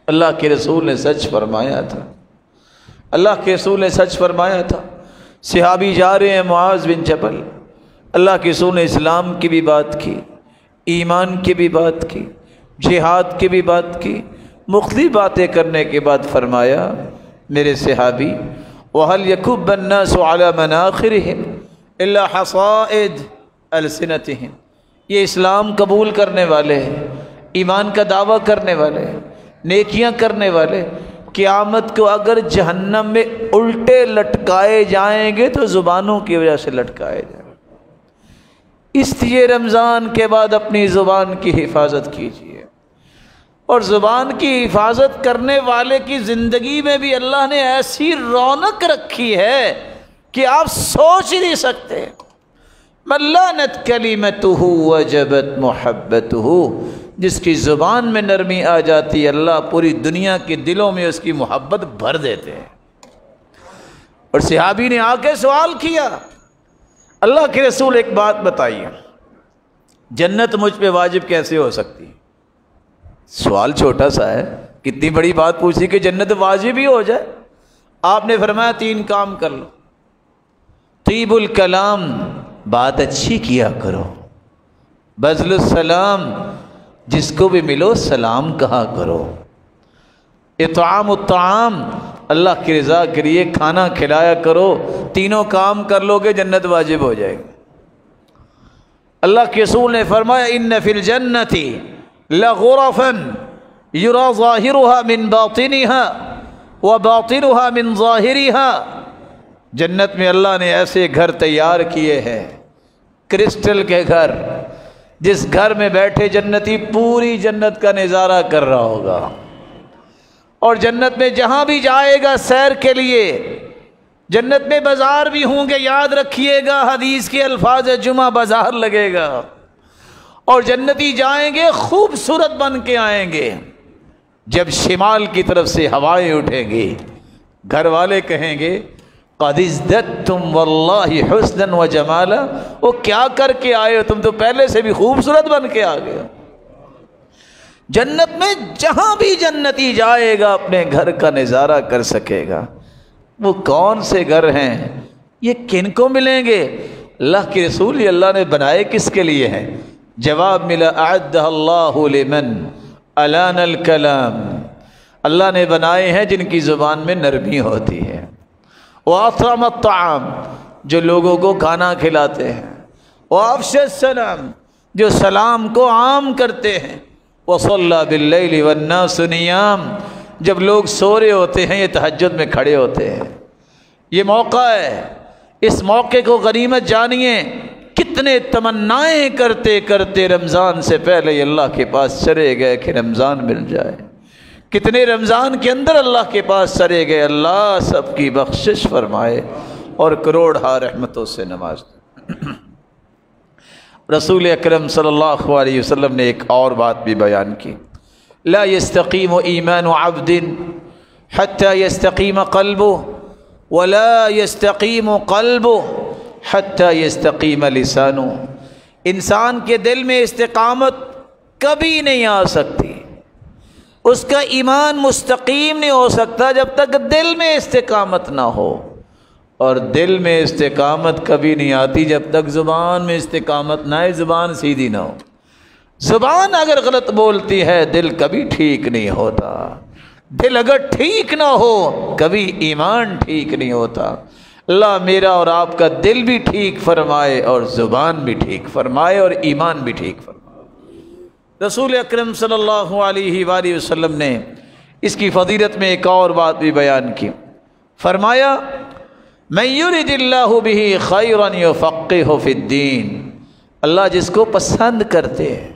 اللہ کے رسول نے سچ فرمایا تھا، اللہ کے رسول نے سچ فرمایا تھا. صحابی جا رہے ہیں معاذ بن جبل، اللہ کے رسول نے اسلام کی بھی بات کی، ایمان کی بھی بات کی، جہاد کی بھی بات کی، مختلف باتیں کرنے کے بعد فرمایا میرے صحابی وَهَلْ يَكُبَّ النَّاسُ عَلَى مَنَاخِرِهِمْ إِلَّا حَصَائِدْ أَلْسِنَتِهِمْ. یہ اسلام قبول کرنے والے ہیں، ایمان کا دعویٰ کرنے والے ہیں، نیکیاں کرنے والے، قیامت کو اگر جہنم میں الٹے لٹکائے جائیں گے تو زبانوں کی وجہ سے لٹکائے جائیں گے. اس لیے رمضان کے بعد اپنی زبان کی حفاظت کیجیے، اور زبان کی حفاظت کرنے والے کی زندگی میں بھی اللہ نے ایسی رونق رکھی ہے کہ آپ سوچ ہی نہیں سکتے. ملانت کلمتہ وجبت محبتہ، جس کی زبان میں نرمی آ جاتی اللہ پوری دنیا کے دلوں میں اس کی محبت بھر دیتے ہیں. اور صحابی نے آ کے سوال کیا اللہ کے رسول ایک بات بتائیے، جنت مجھ پہ واجب کیسے ہو سکتی؟ سوال چھوٹا سا ہے، کتنی بڑی بات پوچھی کہ جنت واجب ہی ہو جائے. آپ نے فرمایا 3 کام کر لو. طیب الکلام، بات اچھی کیا کرو. بذل السلام، جس کو بھی ملو سلام کہا کرو. اطعام الطعام، اللہ کی رضا کے لیے کھانا کھلایا کرو. تینوں کام کر لو گے جنت واجب ہو جائے گی. اللہ کے رسول نے فرمایا ان فی الجنت لغرفا یری ظاہرها من باطنها وباطنها من ظاہرها. جنت میں اللہ نے ایسے گھر تیار کیے ہیں، کرسٹل کے گھر، جس گھر میں بیٹھے جنتی پوری جنت کا نظارہ کر رہا ہوگا. اور جنت میں جہاں بھی جائے گا سیر کے لیے، جنت میں بازار بھی ہوں گے، یاد رکھیے گا حدیث کے الفاظ جمعہ بازار لگے گا. اور جنتی جائیں گے خوبصورت بن کے آئیں گے. جب شمال کی طرف سے ہوائیں اٹھیں گی، گھر والے کہیں گے قد ازددتم واللہ حسنا وجمالا، وہ کیا کر کے آئے ہو، تم تو پہلے سے بھی خوبصورت بن کے آ گئے. جنت میں جہاں بھی جنتی جائے گا اپنے گھر کا نظارہ کر سکے گا. وہ کون سے گھر ہیں، یہ کن کو ملیں گے؟ اللہ کے رسول یہ اللہ نے بنائے کس کے لیے ہیں؟ جواب ملا اعدہ اللہ لمن الان الکلام، اللہ نے بنائے ہیں جن کی زبان میں نرمی ہوتی ہے. وَأَطْعَمَ الطَّعَامَ، جو لوگوں کو کھانا کھلاتے ہیں. وَأَفْشَى السَّلَامَ، جو سلام کو عام کرتے ہیں. وَصَلَّى بِاللَّيْلِ وَالنَّاسُ نِيَامٌ، جب لوگ سو رہے ہوتے ہیں یہ تہجد میں کھڑے ہوتے ہیں. یہ موقع ہے، اس موقع کو غنیمت جانیے. کتنے تمنائیں کرتے کرتے رمضان سے پہلے ہی اللہ کے پاس چلے گئے کہ رمضان مل جائے. کتنے رمضان کے اندر اللہ کے پاس چلے گئے اللہ سب کی بخشش فرمائے اور کروڑ ہا رحمتوں سے نواز دے. رسول اکرم صلی اللہ علیہ وسلم نے ایک اور بات بھی بیان کی، لا يستقیم ایمان عبد حتى يستقیم قلبه ولا يستقیم قلبه حتی یستقیم لسانہ، انسان کے دل میں استقامت کبھی نہیں آ سکتی، اس کا ایمان مستقیم نہیں ہو سکتا جب تک دل میں استقامت نہ ہو، اور دل میں استقامت کبھی نہیں آتی جب تک زبان میں استقامت نہ آئے، زبان سیدھی نہ ہو۔ زبان اگر غلط بولتی ہے دل کبھی ٹھیک نہیں ہوتا، دل اگر ٹھیک نہ ہو کبھی ایمان ٹھیک نہیں ہوتا۔ اللہ میرا اور آپ کا دل بھی ٹھیک فرمائے اور زبان بھی ٹھیک فرمائے اور ایمان بھی ٹھیک فرمائے۔ رسول اکرم صلی اللہ علیہ وآلہ وسلم نے اس کی فضیلت میں ایک اور بات بھی بیان کی، فرمایا من یرد اللہ بہ خیرا یفقہہ فی الدین، اللہ جس کو پسند کرتے ہیں،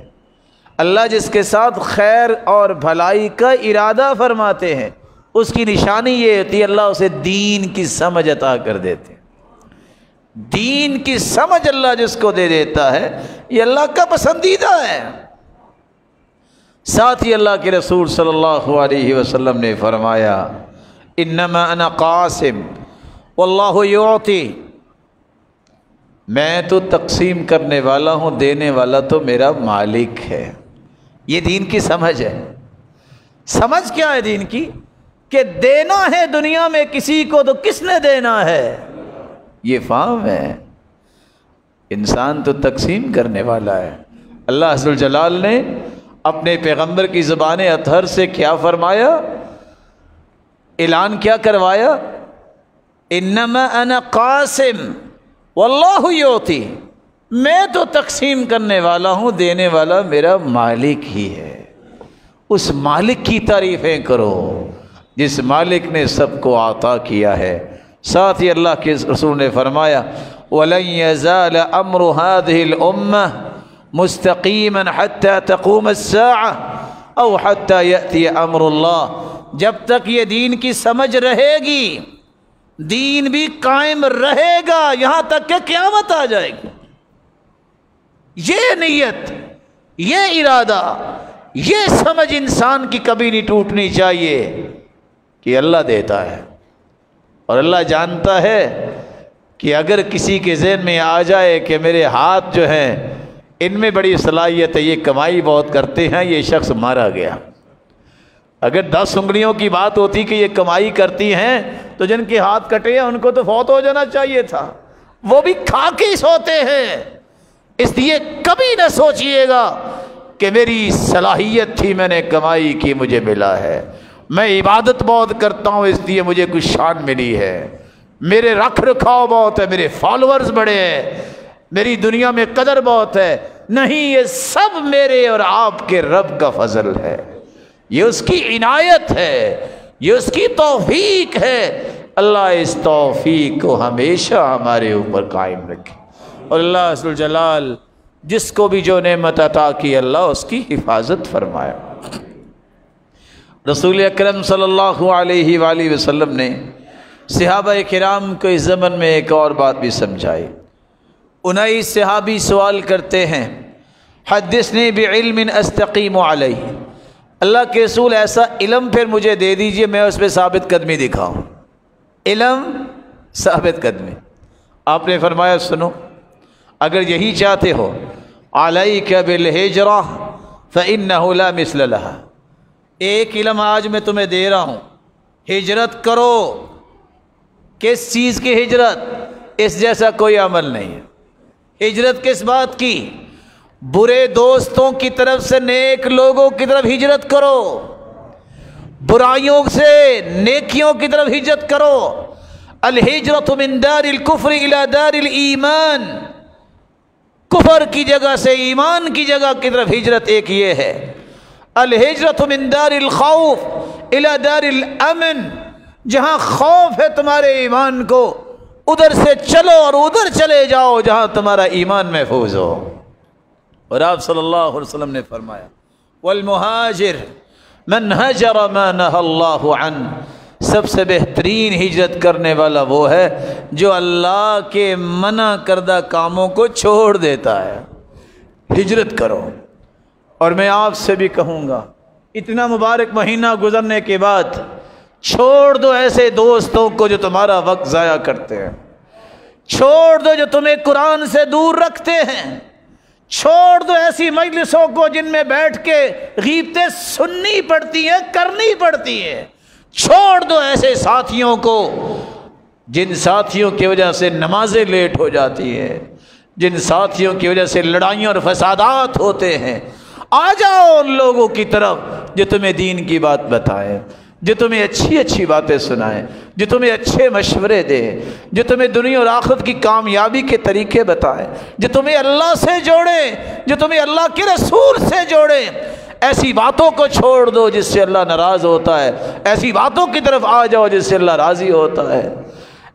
اللہ جس کے ساتھ خیر اور بھلائی کا ارادہ فرماتے ہیں، اس کی نشانی یہ ہوتی ہے اللہ اسے دین کی سمجھ عطا کر دیتے ہیں۔ دین کی سمجھ اللہ جس کو دے دیتا ہے یہ اللہ کا پسندیدہ ہے۔ ساتھ ہی اللہ کے رسول صلی اللہ علیہ وسلم نے فرمایا انما انا قاسم واللہ یعطی، میں تو تقسیم کرنے والا ہوں، دینے والا تو میرا مالک ہے۔ یہ دین کی سمجھ ہے۔ سمجھ کیا ہے دین کی؟ کہ دینا ہے دنیا میں کسی کو تو کس نے دینا ہے، یہ فہم ہے۔ انسان تو تقسیم کرنے والا ہے۔ اللہ عز وجل نے اپنے پیغمبر کی زبان اطہر سے کیا فرمایا، اعلان کیا کروایا، انما انا قاسم واللہ یعطی، میں تو تقسیم کرنے والا ہوں، دینے والا میرا مالک ہی ہے۔ اس مالک کی تعریفیں کرو جس مالک نے سب کو عطا کیا ہے۔ ساتھ ہی اللہ کے رسول نے فرمایا وَلَن يَزَالَ أَمْرُ هَذِهِ الْأُمَّةِ مُسْتَقِيمًا حَتَّى تَقُومَ السَّاعَةُ أَوْ حَتَّى يَأْتِيَ أَمْرُ اللَّهِ، جب تک یہ دین کی سمجھ رہے گی دین بھی قائم رہے گا یہاں تک کہ قیامت آ جائے گی۔ یہ نیت، یہ ارادہ، یہ سمجھ انسان کی کبھی نہیں ٹوٹنی چاہیے کہ اللہ دیتا ہے، اور اللہ جانتا ہے کہ اگر کسی کے ذہن میں آ جائے کہ میرے ہاتھ جو ہیں ان میں بڑی صلاحیت ہے، یہ کمائی بہت کرتے ہیں، یہ شخص مارا گیا۔ اگر 10 انگلیوں کی بات ہوتی کہ یہ کمائی کرتی ہیں تو جن کے ہاتھ کٹے ہیں ان کو تو فوت ہو جانا چاہیے تھا، وہ بھی کھا کے سوتے ہیں۔ اس لیے کبھی نہ سوچئے گا کہ میری صلاحیت تھی، میں نے کمائی کی، مجھے ملا ہے، میں عبادت بہت کرتا ہوں اس لیے مجھے کچھ شان ملی ہے، میرے رکھ رکھاؤ بہت ہے، میرے فالورز بڑے ہیں، میری دنیا میں قدر بہت ہے۔ نہیں، یہ سب میرے اور آپ کے رب کا فضل ہے، یہ اس کی عنایت ہے، یہ اس کی توفیق ہے۔ اللہ اس توفیق کو ہمیشہ ہمارے اوپر قائم رکھے، اور اللہ عز وجل جس کو بھی جو نعمت عطا کی اللہ اس کی حفاظت فرمایا۔ رسول اکرم صلی اللہ علیہ وآلہ وسلم نے صحابہ کرام کو اس زمن میں ایک اور بات بھی سمجھائی۔ 19 صحابی سوال کرتے ہیں حدثنی بعلم استقیم علیہ، اللہ کے رسول ایسا علم پھر مجھے دے دیجئے میں اس پہ ثابت قدمی دکھاؤں۔ علم ثابت قدمی۔ آپ نے فرمایا سنو، اگر یہی چاہتے ہو علیک بالہجرہ فإنہ لا مثل لہا، ایک علم آج میں تمہیں دے رہا ہوں، ہجرت کرو۔ کس چیز کی ہجرت؟ اس جیسا کوئی عمل نہیں ہے۔ ہجرت کس بات کی؟ برے دوستوں کی طرف سے نیک لوگوں کی طرف ہجرت کرو، برائیوں سے نیکیوں کی طرف ہجرت کرو۔ الہجرت من دار الکفر الى دار الایمان، کفر کی جگہ سے ایمان کی جگہ کی طرف ہجرت ایک یہ ہے۔ الہجرت من دار الخوف الى دار الامن، جہاں خوف ہے تمہارے ایمان کو ادھر سے چلو اور ادھر چلے جاؤ جہاں تمہارا ایمان محفوظ ہو۔ اور آپ صلی اللہ علیہ وسلم نے فرمایا والمہاجر من ہجر ما نہى اللہ عنہ، سب سے بہترین ہجرت کرنے والا وہ ہے جو اللہ کے منع کردہ کاموں کو چھوڑ دیتا ہے۔ ہجرت کرو۔ اور میں آپ سے بھی کہوں گا اتنا مبارک مہینہ گزرنے کے بعد چھوڑ دو ایسے دوستوں کو جو تمہارا وقت ضائع کرتے ہیں، چھوڑ دو جو تمہیں قرآن سے دور رکھتے ہیں، چھوڑ دو ایسی مجلسوں کو جن میں بیٹھ کے غیبتیں سننی پڑتی ہیں، کرنی پڑتی ہیں، چھوڑ دو ایسے ساتھیوں کو جن ساتھیوں کی وجہ سے نمازیں لیٹ ہو جاتی ہیں، جن ساتھیوں کی وجہ سے لڑائیاں اور فسادات ہوتے ہیں۔ آ جاؤ ان لوگوں کی طرف جو تمہیں دین کی بات بتائے، جو تمہیں اچھی اچھی باتیں سنائیں، جو تمہیں اچھے مشورے دے، جو تمہیں دنیا اور آخرت کی کامیابی کے طریقے بتائے، جو تمہیں اللہ سے جوڑے، جو تمہیں اللہ کے رسول سے جوڑے۔ ایسی باتوں کو چھوڑ دو جس سے اللہ ناراض ہوتا ہے، ایسی باتوں کی طرف آ جاؤ جس سے اللہ راضی ہوتا ہے۔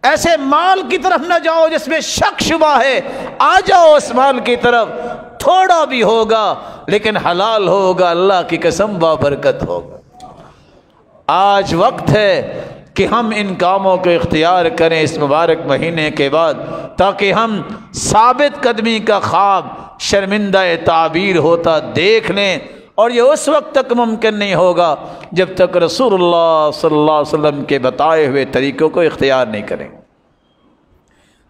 ایسے مال کی طرف نہ جاؤ جس میں شک شبہ ہے، آ جاؤ اس مال کی طرف، تھوڑا بھی ہوگا لیکن حلال ہوگا، اللہ کی قسم بابرکت ہوگا۔ آج وقت ہے کہ ہم ان کاموں کو اختیار کریں اس مبارک مہینے کے بعد، تاکہ ہم ثابت قدمی کا خواب شرمندہ تعبیر ہوتا دیکھ لیں، اور یہ اس وقت تک ممکن نہیں ہوگا جب تک رسول اللہ صلی اللہ علیہ وسلم کے بتائے ہوئے طریقوں کو اختیار نہیں کریں۔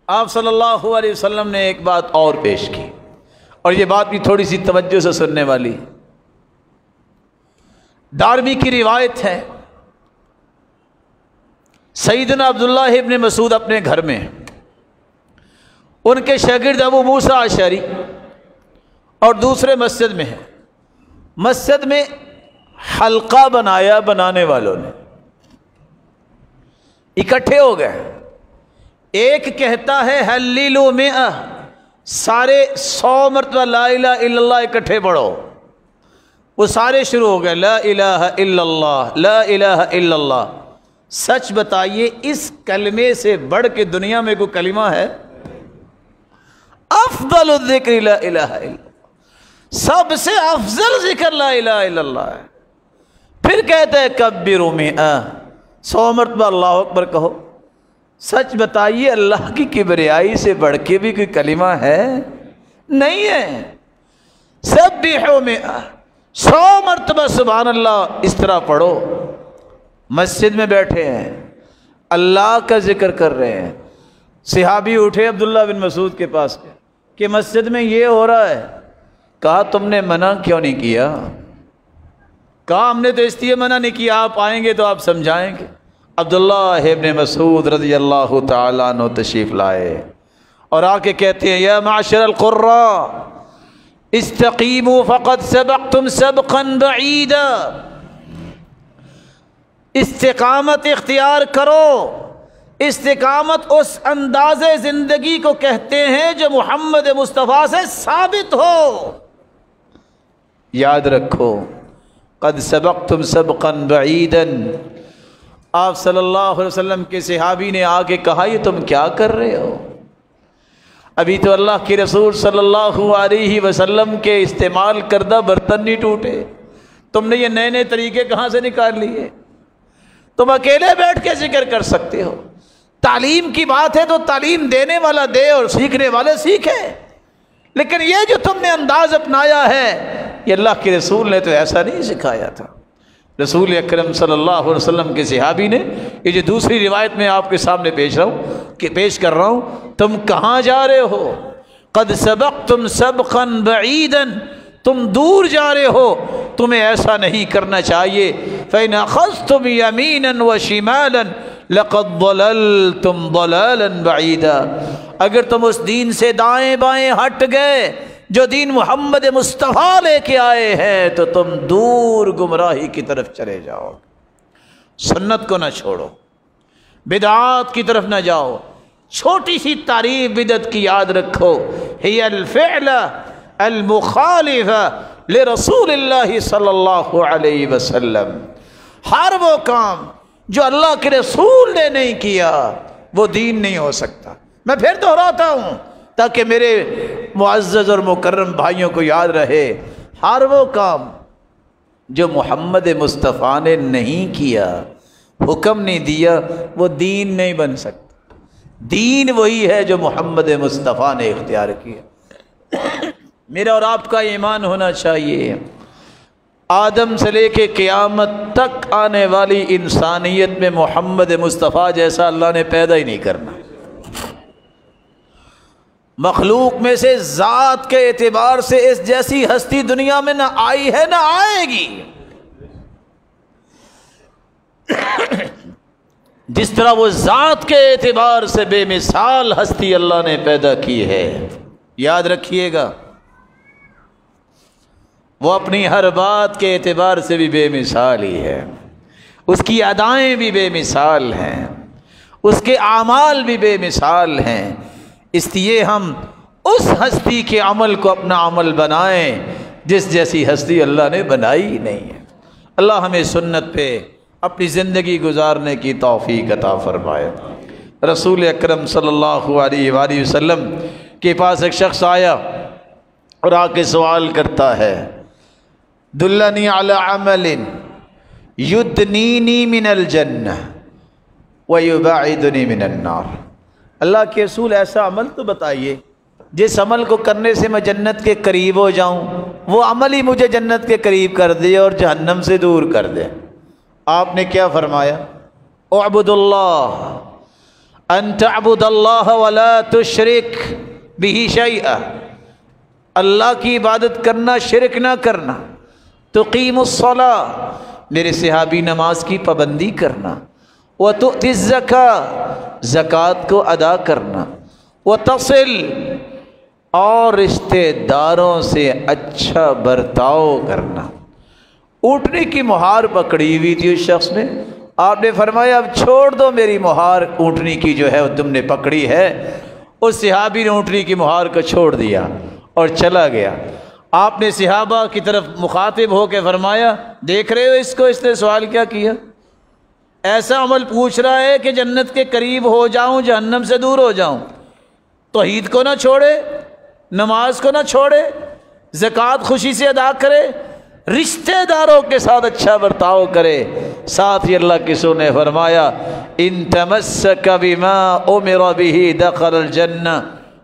آپ صلی اللہ علیہ وسلم نے ایک بات اور پیش کی، اور یہ بات بھی تھوڑی سی توجہ سے سننے والی۔ دارمی کی روایت ہے، سیدنا عبداللہ ابن مسعود اپنے گھر میں، ان کے شاگرد ابو موسیٰ اشعری اور دوسرے مسجد میں ہیں۔ مسجد میں حلقہ بنایا، بنانے والوں نے اکٹھے ہو گئے۔ ایک کہتا ہے حلیلو مئہ، سارے 100 مرتبہ لا الہ الا اللہ اکٹھے پڑھو۔ وہ سارے شروع ہو گئے لا الہ الا اللہ، لا الہ الا اللہ۔ سچ بتائیے اس کلمے سے بڑھ کے دنیا میں کوئی کلمہ ہے؟ افضل الذکر لا الہ الا اللہ، سب سے افضل ذکر لا الہ الا اللہ ہے۔ پھر کہتے ہیں کبروا مئہ، 100 مرتبہ اللہ اکبر کہو۔ سچ بتائیے اللہ کی کبریائی سے بڑھ کے بھی کوئی کلمہ ہے؟ نہیں ہے۔ سبحوا مئہ، 100 مرتبہ سبحان اللہ اس طرح پڑھو۔ مسجد میں بیٹھے ہیں، اللہ کا ذکر کر رہے ہیں۔ صحابی اٹھے عبداللہ بن مسعود کے پاس کہ مسجد میں یہ ہو رہا ہے۔ کہا تم نے منع کیوں نہیں کیا؟ کہا ہم نے تو اس لیے منع نہیں کیا، آپ آئیں گے تو آپ سمجھائیں گے۔ عبداللہ ابن مسعود رضی اللہ تعالیٰ عنہ تشریف لائے اور آ کے کہتے ہیں یا معاشر القراء استقیموا فقد سبقتم سبقا بعیدا، استقامت اختیار کرو۔ استقامت اس انداز زندگی کو کہتے ہیں جو محمد مصطفیٰ سے ثابت ہو۔ یاد رکھو قد سبقتم سبقا بعیدا۔ آپ صلی اللہ علیہ وسلم کے صحابی نے آ کے کہا یہ تم کیا کر رہے ہو؟ ابھی تو اللہ کے رسول صلی اللہ علیہ وسلم کے استعمال کردہ برتن نہیں ٹوٹے، تم نے یہ نئے نئے طریقے کہاں سے نکال لیے؟ تم اکیلے بیٹھ کے ذکر کر سکتے ہو۔ تعلیم کی بات ہے تو تعلیم دینے والا دے اور سیکھنے والے سیکھے، لیکن یہ جو تم نے انداز اپنایا ہے یہ اللہ کے رسول نے تو ایسا نہیں سکھایا تھا۔ رسول اکرم صلی اللہ علیہ وسلم کے صحابی نے یہ جو دوسری روایت میں آپ کے سامنے پیش کر رہا ہوں، تم کہاں جا رہے ہو؟ قد سبقتم سبقا بعیدا، تم دور جا رہے ہو، تمہیں ایسا نہیں کرنا چاہیے۔ فَإِنْ أَخَذْتُمْ يَمِينًا وَشِمَالًا لَقَدْ ضَلَلْتُمْ ضَلَالًا بَعِيدًا، اگر تم اس دین سے دائیں بائیں ہٹ گئے جو دین محمد مصطفیٰ لے کے آئے ہیں تو تم دور گمراہی کی طرف چلے جاؤ۔ سنت کو نہ چھوڑو، بدعات کی طرف نہ جاؤ۔ چھوٹی سی تعریف بدعت کی یاد رکھو، ہی الفعل المخالف لرسول اللہ صلی اللہ علیہ وسلم، ہر وہ کام جو اللہ کے رسول نے نہیں کیا وہ دین نہیں ہو سکتا۔ میں پھر دہراتا ہوں تاکہ میرے معزز اور مکرم بھائیوں کو یاد رہے، ہر وہ کام جو محمد مصطفیٰ نے نہیں کیا، حکم نہیں دیا، وہ دین نہیں بن سکتا۔ دین وہی ہے جو محمد مصطفیٰ نے اختیار کیا۔ میرا اور آپ کا ایمان ہونا چاہیے آدم سے لے کے قیامت تک آنے والی انسانیت میں محمد مصطفیٰ جیسا اللہ نے پیدا ہی نہیں کرنا۔ مخلوق میں سے ذات کے اعتبار سے اس جیسی ہستی دنیا میں نہ آئی ہے نہ آئے گی۔ جس طرح وہ ذات کے اعتبار سے بے مثال ہستی اللہ نے پیدا کی ہے، یاد رکھیے گا، وہ اپنی ہر بات کے اعتبار سے بھی بے مثال ہی ہے، اس کی ادائیں بھی بے مثال ہیں، اس کے اعمال بھی بے مثال ہیں۔ اس لیے ہم اس ہستی کے عمل کو اپنا عمل بنائیں جس جیسی ہستی اللہ نے بنائی ہی نہیں ہے۔ اللہ ہمیں سنت پہ اپنی زندگی گزارنے کی توفیق عطا فرمائے۔ رسول اکرم صلی اللہ علیہ وآلہ وسلم کے پاس ایک شخص آیا اور آ کے سوال کرتا ہے، دلنی علی عمل یدنینی من الجنہ ویباعدنی من النار۔ اللہ کے رسول ایسا عمل تو بتائیے جس عمل کو کرنے سے میں جنت کے قریب ہو جاؤں، وہ عمل ہی مجھے جنت کے قریب کر دے اور جہنم سے دور کر دے۔ آپ نے کیا فرمایا؟ اعبد اللہ، ان تعبد اللہ ولا تشرک بہ شیئا، اللہ کی عبادت کرنا، شرک نہ کرنا۔ تقیم الصلاۃ، میرے صحابی نماز کی پابندی کرنا۔ وتؤتی الزکاۃ، زکوٰۃ کو ادا کرنا۔ وتصل، اور رشتہ داروں سے اچھا برتاؤ کرنا۔ اونٹنے کی مہار پکڑی ہوئی تھی اس شخص نے، آپ نے فرمایا اب چھوڑ دو میری مہار اونٹنی کی جو ہے وہ تم نے پکڑی ہے۔ اس صحابی نے اونٹنی کی مہار کو چھوڑ دیا اور چلا گیا۔ آپ نے صحابہ کی طرف مخاطب ہو کے فرمایا، دیکھ رہے ہو اس نے سوال کیا کیا؟ ایسا عمل پوچھ رہا ہے کہ جنت کے قریب ہو جاؤں، جہنم سے دور ہو جاؤں۔ توحید کو نہ چھوڑے، نماز کو نہ چھوڑے، زکوٰۃ خوشی سے ادا کرے، رشتہ داروں کے ساتھ اچھا برتاؤ کرے۔ ساتھ ہی اللہ کے رسول نے فرمایا، ان تمسک بما امر به دخل الجنہ۔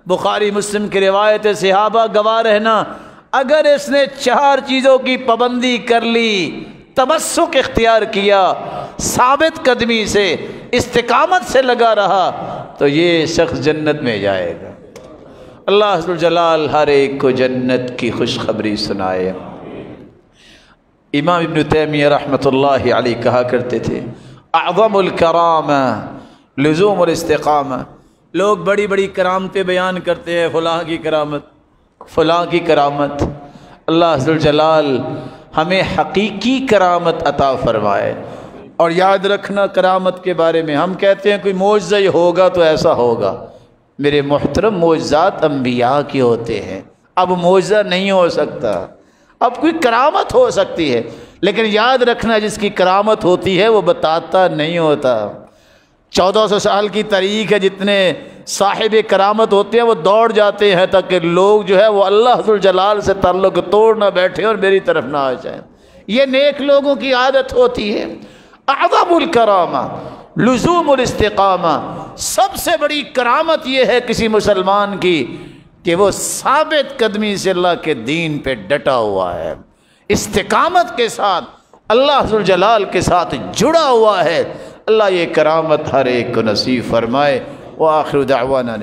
بخاری مسلم کی روایت ہے، صحابہ گواہ رہنا، اگر اس نے 4 چیزوں کی پابندی کر لی، تمسک اختیار کیا، ثابت قدمی سے، استقامت سے لگا رہا، تو یہ شخص جنت میں جائے گا۔ اللہ ذو الجلال ہر ایک کو جنت کی خوشخبری سنائے۔ امام ابن تیمیہ رحمۃ اللہ علیہ کہا کرتے تھے، اعظم الکرامہ لزوم الاستقامہ۔ لوگ بڑی بڑی کرامتیں بیان کرتے ہیں، فلاں کی کرامت، فلاں کی کرامت۔ اللہ ذو الجلال ہمیں حقیقی کرامت عطا فرمائے۔ اور یاد رکھنا کرامت کے بارے میں، ہم کہتے ہیں کوئی معجزہ ہی ہوگا تو ایسا ہوگا۔ میرے محترم، معجزات انبیاء کے ہوتے ہیں، اب معجزہ نہیں ہو سکتا، اب کوئی کرامت ہو سکتی ہے، لیکن یاد رکھنا جس کی کرامت ہوتی ہے وہ بتاتا نہیں ہوتا۔ 1400 سال کی تاریخ ہے، جتنے صاحب کرامت ہوتے ہیں وہ دوڑ جاتے ہیں تاکہ لوگ جو ہے وہ اللہ ذو الجلال سے تعلق توڑ نہ بیٹھے اور میری طرف نہ آ جائیں۔ یہ نیک لوگوں کی عادت ہوتی ہے۔ اعظم الکرامہ لزوم الاستقامہ، سب سے بڑی کرامت یہ ہے کسی مسلمان کی کہ وہ ثابت قدمی سے اللہ کے دین پہ ڈٹا ہوا ہے، استقامت کے ساتھ اللہ ذو الجلال کے ساتھ جڑا ہوا ہے۔ اللہ یہ کرامت ہر ایک کو نصیب فرمائے۔ وآخر دعوانا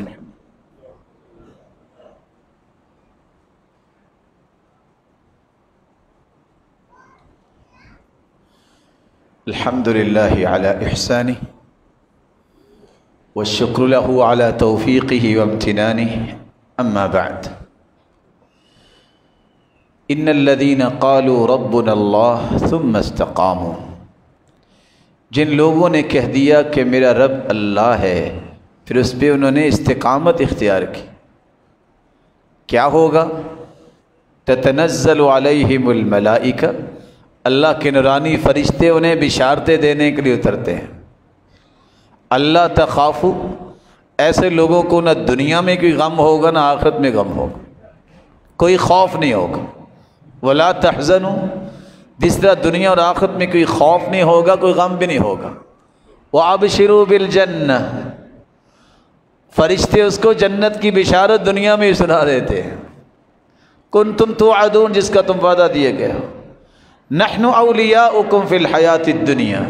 الحمد للہ علی احسانہ والشکر له علی توفیقہ وامتنانہ، اما بعد، ان الذین قالوا ربنا اللہ ثم استقاموا، جن لوگوں نے کہہ دیا کہ میرا رب اللہ ہے، پھر اس پہ انہوں نے استقامت اختیار کی، کیا ہوگا؟ تتنزل علیہم الملائکہ، اللہ کے نورانی فرشتے انہیں بشارتیں دینے کے لیے اترتے ہیں۔ اللہ تخافوا، ایسے لوگوں کو نہ دنیا میں کوئی غم ہوگا نہ آخرت میں غم ہوگا، کوئی خوف نہیں ہوگا۔ ولا تحزنوا، جس طرح دنیا اور آخرت میں کوئی خوف نہیں ہوگا، کوئی غم بھی نہیں ہوگا۔ وابشروا بالجنہ، فرشتے اس کو جنت کی بشارت دنیا میں ہی سنا دیتے ہیں۔ کنتم توعدون، جس کا تم وعدہ دیے گئے ہو۔ نحن اولیاؤکم فی الحیات الدنیا،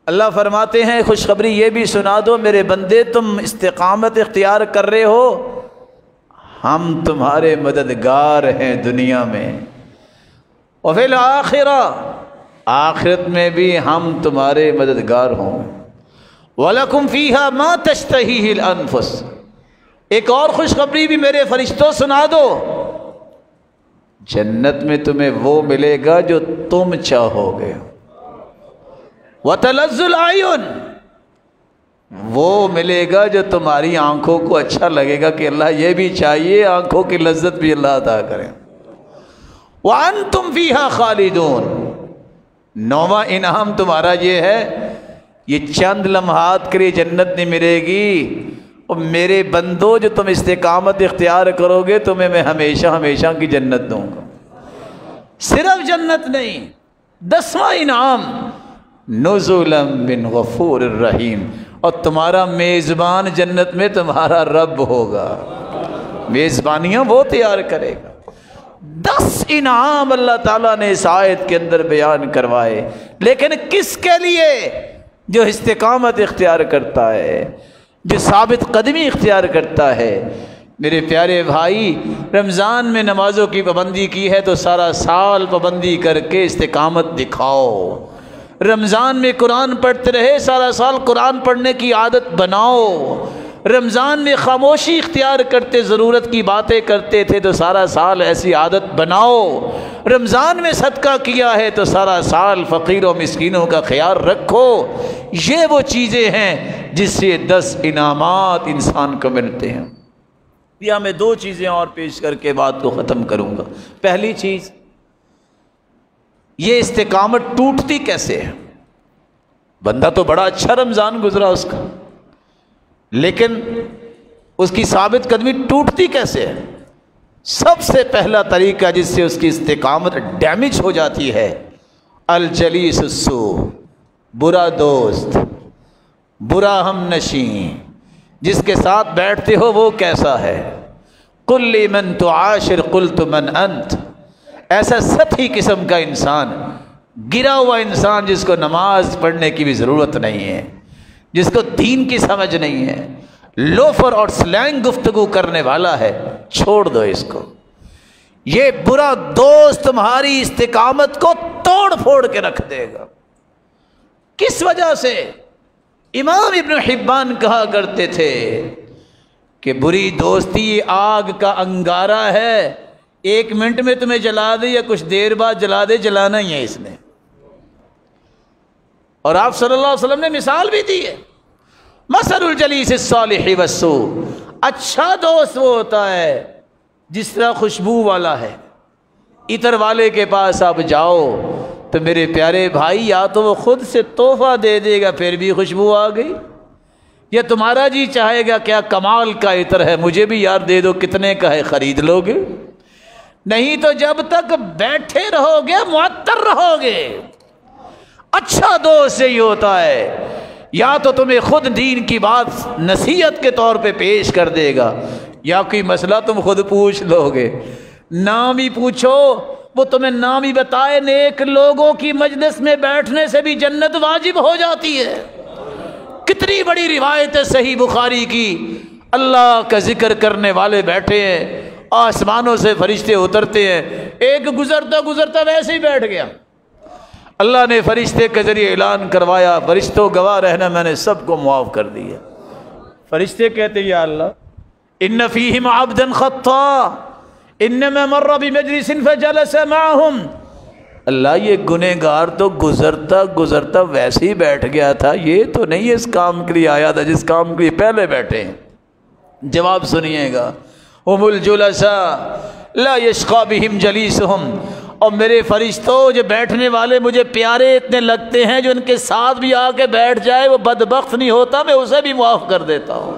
اللہ فرماتے ہیں خوشخبری یہ بھی سنا دو میرے بندے، تم استقامت اختیار کر رہے ہو ہم تمہارے مددگار ہیں دنیا میں، اور فی الآخرہ، آخرت میں بھی ہم تمہارے مددگار ہوں۔ وَلَكُمْ فِيهَا مَا تَشْتَهِيهِ الْأَنفُسُ، ایک اور خوشخبری بھی میرے فرشتوں سنا دو، جنت میں تمہیں وہ ملے گا جو تم چاہو گے۔ وَتَلَذُّ الْأَعْيُنُ، وہ ملے گا جو تمہاری آنکھوں کو اچھا لگے گا کہ اللہ یہ بھی چاہیے، آنکھوں کی لذت بھی اللہ عطا کرے۔ وَأَنْتُمْ فِيهَا خَالِدُونَ، نوواں انعام تمہارا یہ ہے، یہ چند لمحات کے لیے جنت نہیں ملے گی، اور میرے بندو جو تم استقامت اختیار کرو گے تمہیں میں ہمیشہ ہمیشہ کی جنت دوں گا۔ صرف جنت نہیں، 10واں انعام نزلا من غفور الرحیم، اور تمہارا میزبان جنت میں تمہارا رب ہوگا، میزبانیاں وہ تیار کرے گا۔ 10 انعام اللہ تعالیٰ نے اس آیت کے اندر بیان کروائے، لیکن کس کے لیے؟ جو استقامت اختیار کرتا ہے، جو ثابت قدمی اختیار کرتا ہے۔ میرے پیارے بھائی، رمضان میں نمازوں کی پابندی کی ہے تو سارا سال پابندی کر کے استقامت دکھاؤ۔ رمضان میں قرآن پڑھتے رہے، سارا سال قرآن پڑھنے کی عادت بناؤ۔ رمضان میں خاموشی اختیار کرتے، ضرورت کی باتیں کرتے تھے تو سارا سال ایسی عادت بناؤ۔ رمضان میں صدقہ کیا ہے تو سارا سال فقیروں مسکینوں کا خیال رکھو۔ یہ وہ چیزیں ہیں جس سے 10 انعامات انسان کو ملتے ہیں۔ یہاں میں 2 چیزیں اور پیش کر کے بات کو ختم کروں گا۔ پہلی چیز، یہ استقامت ٹوٹتی کیسے ہے؟ بندہ تو بڑا اچھا رمضان گزرا اس کا، لیکن اس کی ثابت قدمی ٹوٹتی کیسے ہے؟ سب سے پہلا طریقہ جس سے اس کی استقامت ڈیمیج ہو جاتی ہے، الجلیس السوء، برا دوست، برا ہم نشین، جس کے ساتھ بیٹھتے ہو وہ کیسا ہے۔ قل لمن تعاشر قلت من انت، ایسا سطحی قسم کا انسان، گرا ہوا انسان جس کو نماز پڑھنے کی بھی ضرورت نہیں ہے، جس کو دین کی سمجھ نہیں ہے، لوفر اور سلینگ گفتگو کرنے والا ہے، چھوڑ دو اس کو۔ یہ برا دوست تمہاری استقامت کو توڑ پھوڑ کے رکھ دے گا۔ کس وجہ سے؟ امام ابن حبان کہا کرتے تھے کہ بری دوستی آگ کا انگارہ ہے، 1 منٹ میں تمہیں جلا دے یا کچھ دیر بعد جلا دے، جلانا ہی ہے اس نے۔ اور آپ صلی اللہ علیہ وسلم نے مثال بھی دی ہے، مثل الجلیس الصالح والسوء، اچھا دوست وہ ہوتا ہے جس طرح خوشبو والا ہے۔ عطر والے کے پاس آپ جاؤ تو میرے پیارے بھائی، یا تو وہ خود سے تحفہ دے دے گا پھر بھی خوشبو آ گئی، یا تمہارا جی چاہے گا کیا کمال کا عطر ہے، مجھے بھی یار دے دو، کتنے کا ہے، خرید لو گے؟ نہیں تو جب تک بیٹھے رہو گے معطر رہو گے۔ اچھا دوست یہی ہوتا ہے، یا تو تمہیں خود دین کی بات نصیحت کے طور پہ پیش کر دے گا، یا کوئی مسئلہ تم خود پوچھ لو گے۔ نام ہی پوچھو، وہ تمہیں نام ہی بتائے، نیک لوگوں کی مجلس میں بیٹھنے سے بھی جنت واجب ہو جاتی ہے۔ کتنی بڑی روایت ہے صحیح بخاری کی، اللہ کا ذکر کرنے والے بیٹھے ہیں، آسمانوں سے فرشتے اترتے ہیں، ایک گزرتا گزرتا ویسے ہی بیٹھ گیا، اللہ نے فرشتے کے ذریعے اعلان کروایا، فرشتوں گواہ رہنا میں نے سب کو معاف کر دیا۔ فرشتے کہتے یا اللہ، ان فیہم عبدا خطا انما مر بمجلس فجلس معهم، اللہ یہ گنہگار تو گزرتا گزرتا ویسے ہی بیٹھ گیا تھا، یہ تو نہیں اس کام کے لیے آیا تھا جس کام کے لیے پہلے بیٹھے ہیں۔ جواب سنیے گا، ہم الجلساء لا یشقی بہم جلیسہم، اور میرے فرشتوں جو بیٹھنے والے مجھے پیارے اتنے لگتے ہیں، جو ان کے ساتھ بھی آ کے بیٹھ جائے وہ بدبخت نہیں ہوتا، میں اسے بھی معاف کر دیتا ہوں۔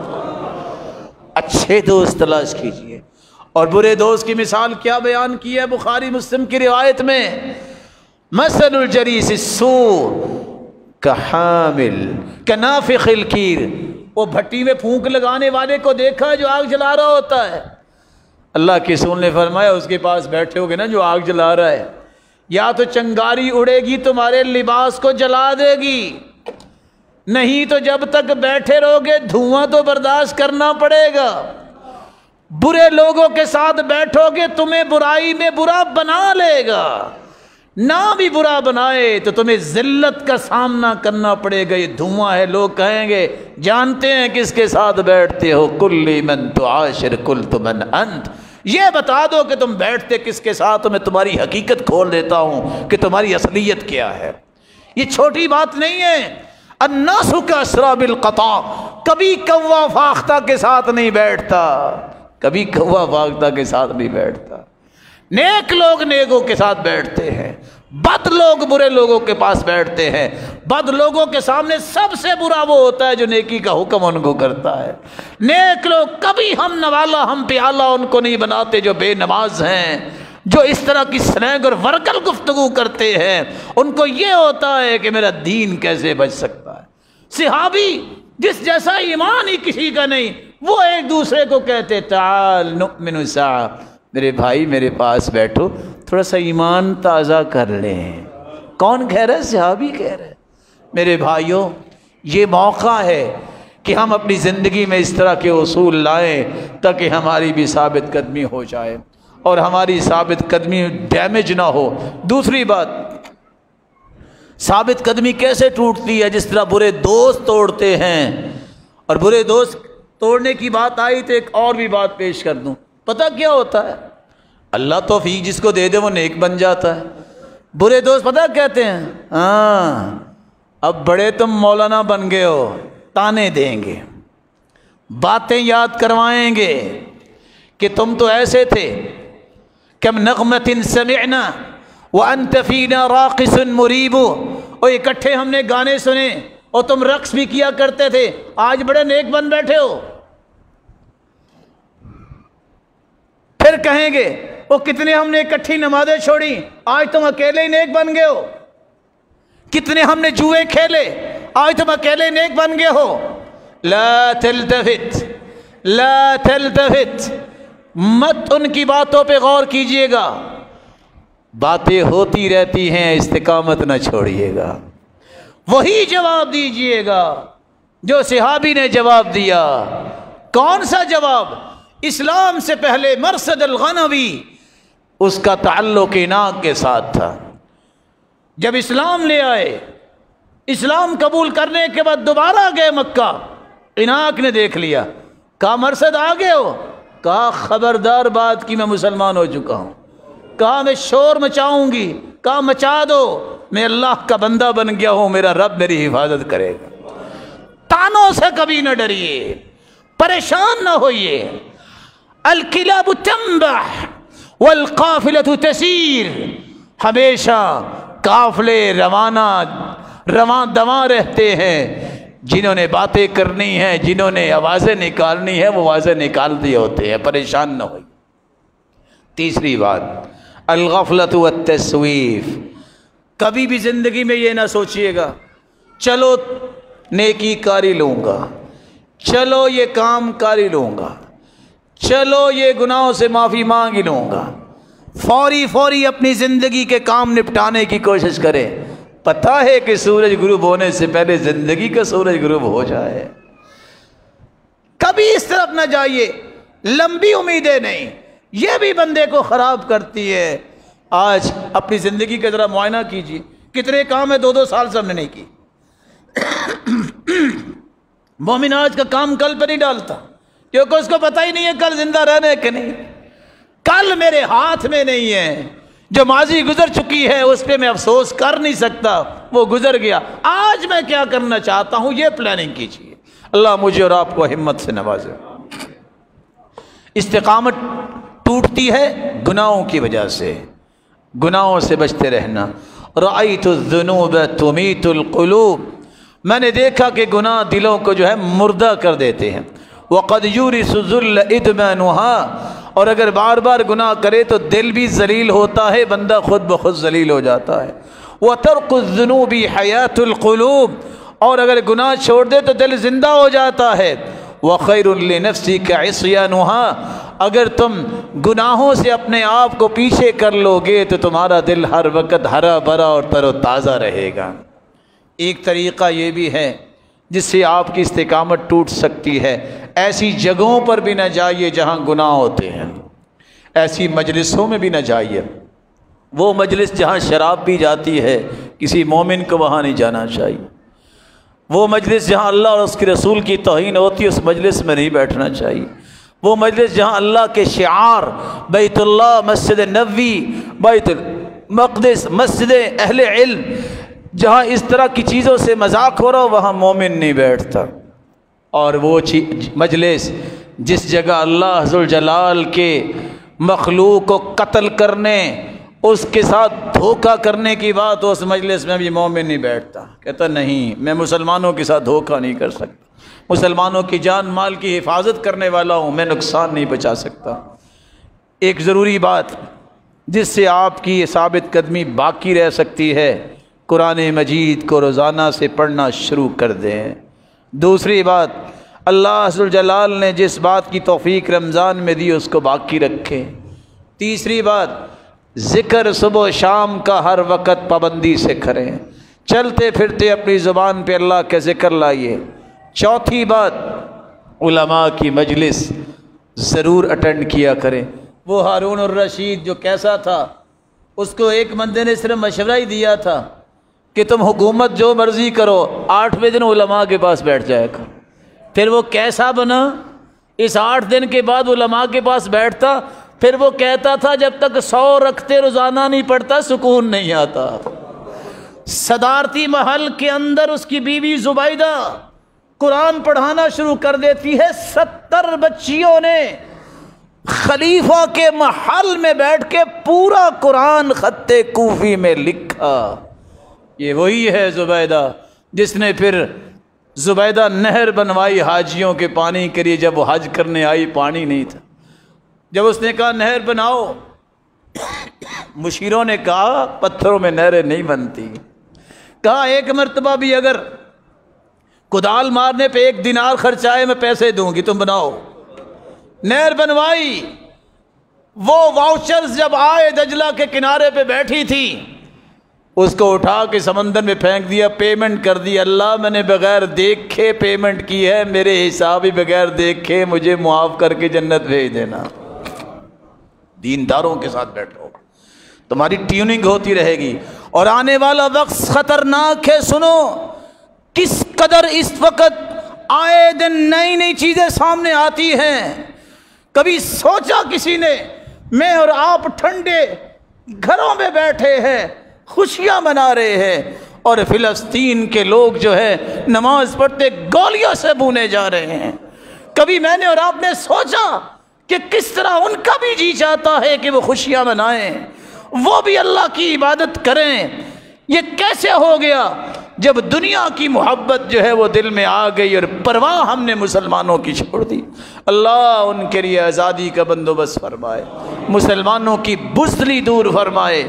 اچھے دوست تلاش کیجئے۔ اور برے دوست کی مثال کیا بیان کی ہے بخاری مسلم کی روایت میں، مثل الجلیس السوء کحامل کنافخ الکیر، وہ بھٹی میں پھونک لگانے والے کو دیکھا جو آگ جلا رہا ہوتا ہے، اللہ کے رسول نے فرمایا اس کے پاس بیٹھے ہوگے نا جو آگ جلا رہا ہے، یا تو چنگاری اڑے گی تمہارے لباس کو جلا دے گی، نہیں تو جب تک بیٹھے رہو گے دھواں تو برداشت کرنا پڑے گا۔ برے لوگوں کے ساتھ بیٹھو گے تمہیں برائی میں برا بنا لے گا، نہ بھی برا بنائے تو تمہیں ذلت کا سامنا کرنا پڑے گا، یہ دھواں ہے۔ لوگ کہیں گے جانتے ہیں کس کے ساتھ بیٹھتے ہو، کل من تعاشر قلت من انت، یہ بتا دو کہ تم بیٹھتے کس کے ساتھ، میں تمہاری حقیقت کھول دیتا ہوں کہ تمہاری اصلیت کیا ہے۔ یہ چھوٹی بات نہیں ہے۔ الناس کاسراب القطا، کبھی کوا فاختہ کے ساتھ نہیں بیٹھتا، کبھی کوا فاختہ کے ساتھ نہیں بیٹھتا۔ نیک لوگ نیکوں کے ساتھ بیٹھتے ہیں، بد لوگ برے لوگوں کے پاس بیٹھتے ہیں۔ بد لوگوں کے سامنے سب سے برا وہ ہوتا ہے جو نیکی کا حکم ان کو کرتا ہے۔ نیک لوگ کبھی ہم نوالا ہم پیالہ ان کو نہیں بناتے جو بے نماز ہیں، جو اس طرح کی سنگ اور ورکل گفتگو کرتے ہیں۔ ان کو یہ ہوتا ہے کہ میرا دین کیسے بچ سکتا ہے۔ صحابی جس جیسا ایمان ہی کسی کا نہیں، وہ ایک دوسرے کو کہتے تعال نؤمن ساعہ، میرے بھائی میرے پاس بیٹھو تھوڑا سا ایمان تازہ کر لیں۔ کون کہہ رہا ہے؟ صحابی کہہ رہے ہیں میرے بھائیوں یہ موقع ہے کہ ہم اپنی زندگی میں اس طرح کے اصول لائیں تاکہ ہماری بھی ثابت قدمی ہو جائے اور ہماری ثابت قدمی ڈیمیج نہ ہو۔ دوسری بات، ثابت قدمی کیسے ٹوٹتی ہے؟ جس طرح برے دوست توڑتے ہیں۔ اور برے دوست توڑنے کی بات آئی تو ایک اور بھی بات پیش کر دوں۔ پتہ کیا ہوتا ہے؟ اللہ توفیق جس کو دے دے وہ نیک بن جاتا ہے۔ برے دوست پتہ کہتے ہیں ہاں اب بڑے تم مولانا بن گئے ہو، تانے دیں گے، باتیں یاد کروائیں گے کہ تم تو ایسے تھے، کم نغمت سمعنا وانت فینا راقص مریب، اور اکٹھے ہم نے گانے سنے اور تم رقص بھی کیا کرتے تھے، آج بڑے نیک بن بیٹھے ہو۔ پھر کہیں گے وہ کتنے ہم نے اکٹھی نمازیں چھوڑی، آج تم اکیلے ہی نیک بن گئے ہو۔ کتنے ہم نے جوئے کھیلے، آج تم اکیلے نیک بن گئے ہو۔ لا تلتفت لا تلتفت، مت ان کی باتوں پہ غور کیجئے گا، باتیں ہوتی رہتی ہیں، استقامت نہ چھوڑیے گا۔ وہی جواب دیجئے گا جو صحابی نے جواب دیا۔ کون سا جواب؟ اسلام سے پہلے مرصد الغنوی، اس کا تعلق اناق کے ساتھ تھا۔ جب اسلام لے آئے، اسلام قبول کرنے کے بعد دوبارہ گئے مکہ، اناق نے دیکھ لیا، کہا مرصد آ گئے ہو؟ کہا خبردار بات کی میں مسلمان ہو چکا ہوں، کہا میں شور مچاؤں گی، کہا مچا دو، میں اللہ کا بندہ بن گیا ہوں، میرا رب میری حفاظت کرے گا۔ تانوں سے کبھی نہ ڈریے، پریشان نہ ہوئیے۔ الکلاب تنبح والقافلة تسیر، ہمیشہ قافلے رواں دواں رہتے ہیں۔ جنہوں نے باتیں کرنی ہیں، جنہوں نے آوازیں نکالنی ہے، وہ آوازیں نکالتے ہوتے ہیں، پریشان نہ ہوئی۔ تیسری بات، الغفلۃ والتسویف، کبھی بھی زندگی میں یہ نہ سوچئے گا چلو نیکی کاری لوں گا، چلو یہ کام کاری لوں گا، چلو یہ گناہوں سے معافی مانگ ہی لوں گا۔ فوری اپنی زندگی کے کام نپٹانے کی کوشش کریں، پتہ ہے کہ سورج غروب ہونے سے پہلے زندگی کا سورج غروب ہو جائے۔ کبھی اس طرف نہ جائیے، لمبی امیدیں نہیں، یہ بھی بندے کو خراب کرتی ہے۔ آج اپنی زندگی کا ذرا معائنہ کیجیے، کتنے کام ہے 2 سال سے ہم نے نہیں کی۔ مومن آج کا کام کل پہ نہیں ڈالتا، کیونکہ اس کو پتہ ہی نہیں ہے کل زندہ رہنے کہ نہیں۔ کل میرے ہاتھ میں نہیں ہے، جو ماضی گزر چکی ہے اس پہ میں افسوس کر نہیں سکتا، وہ گزر گیا۔ آج میں کیا کرنا چاہتا ہوں یہ پلاننگ کیجیے۔ اللہ مجھے اور آپ کو ہمت سے نوازے۔ استقامت ٹوٹتی ہے گناہوں کی وجہ سے، گناہوں سے بچتے رہنا۔ رأیت الذنوب تمیت القلوب، میں نے دیکھا کہ گناہ دلوں کو جو ہے مردہ کر دیتے ہیں۔ وقد یورث الذل ادمانها، اور اگر بار بار گناہ کرے تو دل بھی ذلیل ہوتا ہے، بندہ خود بخود ذلیل ہو جاتا ہے۔ وترک الذنوب حیات القلوب، اور اگر گناہ چھوڑ دے تو دل زندہ ہو جاتا ہے۔ وخیر لنفسک عصیانها، اگر تم گناہوں سے اپنے آپ کو پیچھے کر لو گے تو تمہارا دل ہر وقت ہرا بھرا اور تر و تازہ رہے گا۔ ایک طریقہ یہ بھی ہے جس سے آپ کی استقامت ٹوٹ سکتی ہے، ایسی جگہوں پر بھی نہ جائیے جہاں گناہ ہوتے ہیں، ایسی مجلسوں میں بھی نہ جائیے، وہ مجلس جہاں شراب پی جاتی ہے کسی مومن کو وہاں نہیں جانا چاہیے، وہ مجلس جہاں اللہ اور اس کے رسول کی توہین ہوتی ہے اس مجلس میں نہیں بیٹھنا چاہیے، وہ مجلس جہاں اللہ کے شعار بیت اللہ، مسجد نبوی، بیت المقدس، مسجد اہل علم، جہاں اس طرح کی چیزوں سے مذاق ہو رہا وہاں مومن نہیں بیٹھتا۔ اور وہ مجلس جس جگہ اللہ ذوالجلال کے مخلوق کو قتل کرنے، اس کے ساتھ دھوکہ کرنے کی بات، اس مجلس میں بھی مومن نہیں بیٹھتا، کہتا نہیں میں مسلمانوں کے ساتھ دھوکہ نہیں کر سکتا، مسلمانوں کی جان مال کی حفاظت کرنے والا ہوں، میں نقصان نہیں بچا سکتا۔ ایک ضروری بات جس سے آپ کی یہ ثابت قدمی باقی رہ سکتی ہے، قرآن مجید کو روزانہ سے پڑھنا شروع کر دیں۔ دوسری بات، اللہ ذوالجلال نے جس بات کی توفیق رمضان میں دی اس کو باقی رکھیں۔ تیسری بات، ذکر صبح و شام کا ہر وقت پابندی سے کریں، چلتے پھرتے اپنی زبان پہ اللہ کا ذکر لائیے۔ چوتھی بات، علماء کی مجلس ضرور اٹینڈ کیا کریں۔ وہ ہارون الرشید جو کیسا تھا، اس کو ایک بندے نے صرف مشورہ ہی دیا تھا کہ تم حکومت جو مرضی کرو، 8ویں دن علماء کے پاس بیٹھ جائے گا۔ پھر وہ کیسا بنا، اس 8 دن کے بعد علماء کے پاس بیٹھتا، پھر وہ کہتا تھا جب تک 100 رکھتے روزانہ نہیں پڑھتا سکون نہیں آتا۔ صدارتی محل کے اندر اس کی بیوی زبیدہ قرآن پڑھانا شروع کر دیتی ہے، 70 بچیوں نے خلیفہ کے محل میں بیٹھ کے پورا قرآن خط کوفی میں لکھا۔ یہ وہی ہے زبیدہ جس نے پھر زبیدہ نہر بنوائی حاجیوں کے پانی کے لیے، جب وہ حج کرنے آئی پانی نہیں تھا، جب اس نے کہا نہر بناؤ، مشیروں نے کہا پتھروں میں نہریں نہیں بنتی، کہا ایک مرتبہ بھی اگر کدال مارنے پہ 1 دینار خرچ آئے میں پیسے دوں گی، تم بناؤ۔ نہر بنوائی، وہ واؤچرز جب آئے دجلہ کے کنارے پہ بیٹھی تھی، اس کو اٹھا کے سمندر میں پھینک دیا، پیمنٹ کر دی، اللہ میں نے بغیر دیکھے پیمنٹ کی ہے، میرے حساب ہی بغیر دیکھے مجھے معاف کر کے جنت بھیج دینا۔ دینداروں کے ساتھ بیٹھو، تمہاری ٹیوننگ ہوتی رہے گی، اور آنے والا وقت خطرناک ہے۔ سنو کس قدر اس وقت آئے دن نئی نئی چیزیں سامنے آتی ہیں۔ کبھی سوچا کسی نے میں اور آپ ٹھنڈے گھروں میں بیٹھے ہیں، خوشیاں منا رہے ہیں، اور فلسطین کے لوگ جو ہے نماز پڑھتے گولیوں سے بونے جا رہے ہیں۔ کبھی میں نے اور آپ نے سوچا کہ کس طرح ان کا بھی جی چاہتا ہے کہ وہ خوشیاں منائیں، وہ بھی اللہ کی عبادت کریں۔ یہ کیسے ہو گیا؟ جب دنیا کی محبت جو ہے وہ دل میں آ گئی اور پرواہ ہم نے مسلمانوں کی چھوڑ دی۔ اللہ ان کے لیے آزادی کا بندوبست فرمائے، مسلمانوں کی بزدلی دور فرمائے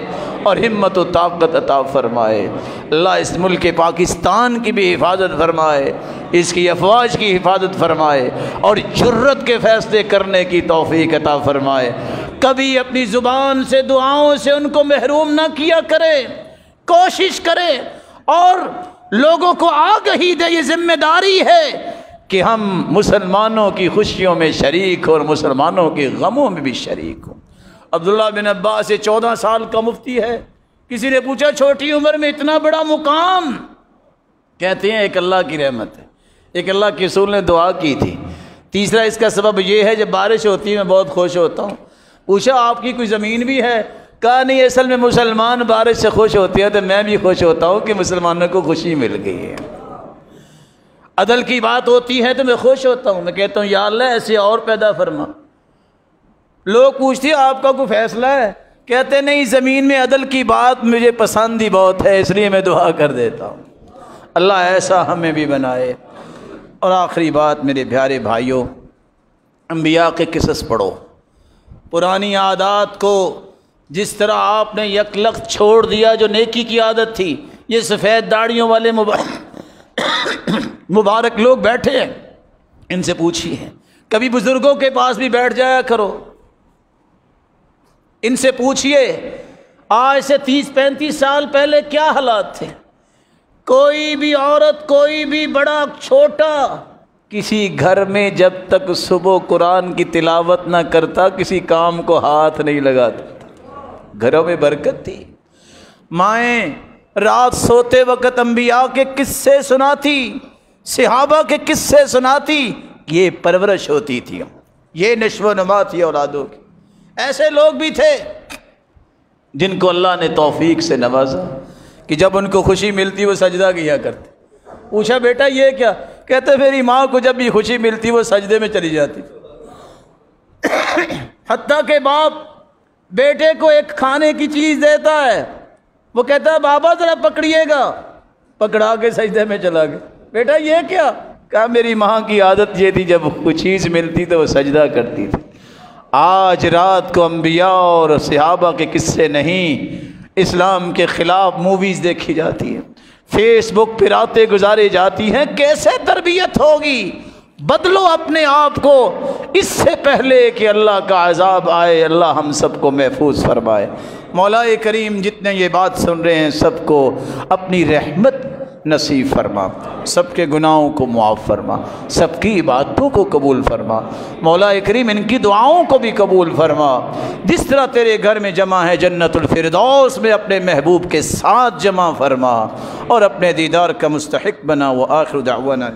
اور ہمت و طاقت عطا فرمائے۔ اللہ اس ملک پاکستان کی بھی حفاظت فرمائے، اس کی افواج کی حفاظت فرمائے اور جرت کے فیصلے کرنے کی توفیق عطا فرمائے۔ کبھی اپنی زبان سے دعاؤں سے ان کو محروم نہ کیا کرے، کوشش کرے اور لوگوں کو آگہی دے، یہ ذمہ داری ہے کہ ہم مسلمانوں کی خوشیوں میں شریک ہوں اور مسلمانوں کے غموں میں بھی شریک ہوں۔ عبداللہ بن عباس 14 سال کا مفتی ہے، کسی نے پوچھا چھوٹی عمر میں اتنا بڑا مقام؟ کہتے ہیں ایک اللہ کی رحمت ہے، ایک اللہ کے رسول نے دعا کی تھی۔ تیسرا اس کا سبب یہ ہے جب بارش ہوتی ہے میں بہت خوش ہوتا ہوں۔ پوچھا آپ کی کوئی زمین بھی ہے؟ کہا نہیں، اصل میں مسلمان بارش سے خوش ہوتے ہیں تو میں بھی خوش ہوتا ہوں کہ مسلمانوں کو خوشی مل گئی ہے۔ عدل کی بات ہوتی ہے تو میں خوش ہوتا ہوں، میں کہتا ہوں یا اللہ ایسے اور پیدا فرما۔ لوگ پوچھتے ہیں آپ کا کوئی فیصلہ ہے؟ کہتے نہیں، زمین میں عدل کی بات مجھے پسند ہی بہت ہے، اس لیے میں دعا کر دیتا ہوں۔ اللہ ایسا ہمیں بھی بنائے۔ اور آخری بات میرے پیارے بھائیوں، انبیاء کے قصص پڑھو، پرانی عادات کو جس طرح آپ نے یک لخت چھوڑ دیا جو نیکی کی عادت تھی۔ یہ سفید داڑھیوں والے مبارک لوگ بیٹھے ہیں، ان سے پوچھیے، کبھی بزرگوں کے پاس بھی بیٹھ جایا کرو، ان سے پوچھئے آج سے 30-35 سال پہلے کیا حالات تھے۔ کوئی بھی عورت، کوئی بھی بڑا چھوٹا کسی گھر میں جب تک صبح قرآن کی تلاوت نہ کرتا کسی کام کو ہاتھ نہیں لگاتا تھا۔ گھروں میں برکت تھی۔ مائیں رات سوتے وقت انبیاء کے قصے سناتی، صحابہ کے قصے سناتی، یہ پرورش ہوتی تھی، یہ نشو و نما تھی اولادوں کی۔ ایسے لوگ بھی تھے جن کو اللہ نے توفیق سے نوازا کہ جب ان کو خوشی ملتی وہ سجدہ کیا کرتے۔ پوچھا بیٹا یہ کیا؟ کہتے میری ماں کو جب بھی خوشی ملتی وہ سجدے میں چلی جاتی۔ حتیٰ کہ باپ بیٹے کو ایک کھانے کی چیز دیتا ہے، وہ کہتا ہے بابا ذرا پکڑیے گا، پکڑا کے سجدے میں چلا گیا۔ بیٹا یہ کیا؟ کہا میری ماں کی عادت یہ تھی جب کوئی چیز ملتی تو وہ سجدہ کرتی تھی۔ آج رات کو انبیاء اور صحابہ کے قصے نہیں، اسلام کے خلاف موویز دیکھی جاتی ہیں، فیس بک پہ راتیں گزاری جاتی ہیں۔ کیسے تربیت ہوگی؟ بدلو اپنے آپ کو اس سے پہلے کہ اللہ کا عذاب آئے۔ اللہ ہم سب کو محفوظ فرمائے۔ مولا کریم جتنے یہ بات سن رہے ہیں سب کو اپنی رحمت نصیب فرما، سب کے گناہوں کو معاف فرما، سب کی عبادتوں کو قبول فرما۔ مولا کریم ان کی دعاؤں کو بھی قبول فرما۔ جس طرح تیرے گھر میں جمع ہے جنت الفردوس میں اپنے محبوب کے ساتھ جمع فرما اور اپنے دیدار کا مستحق بنا۔ وآخر دعوانا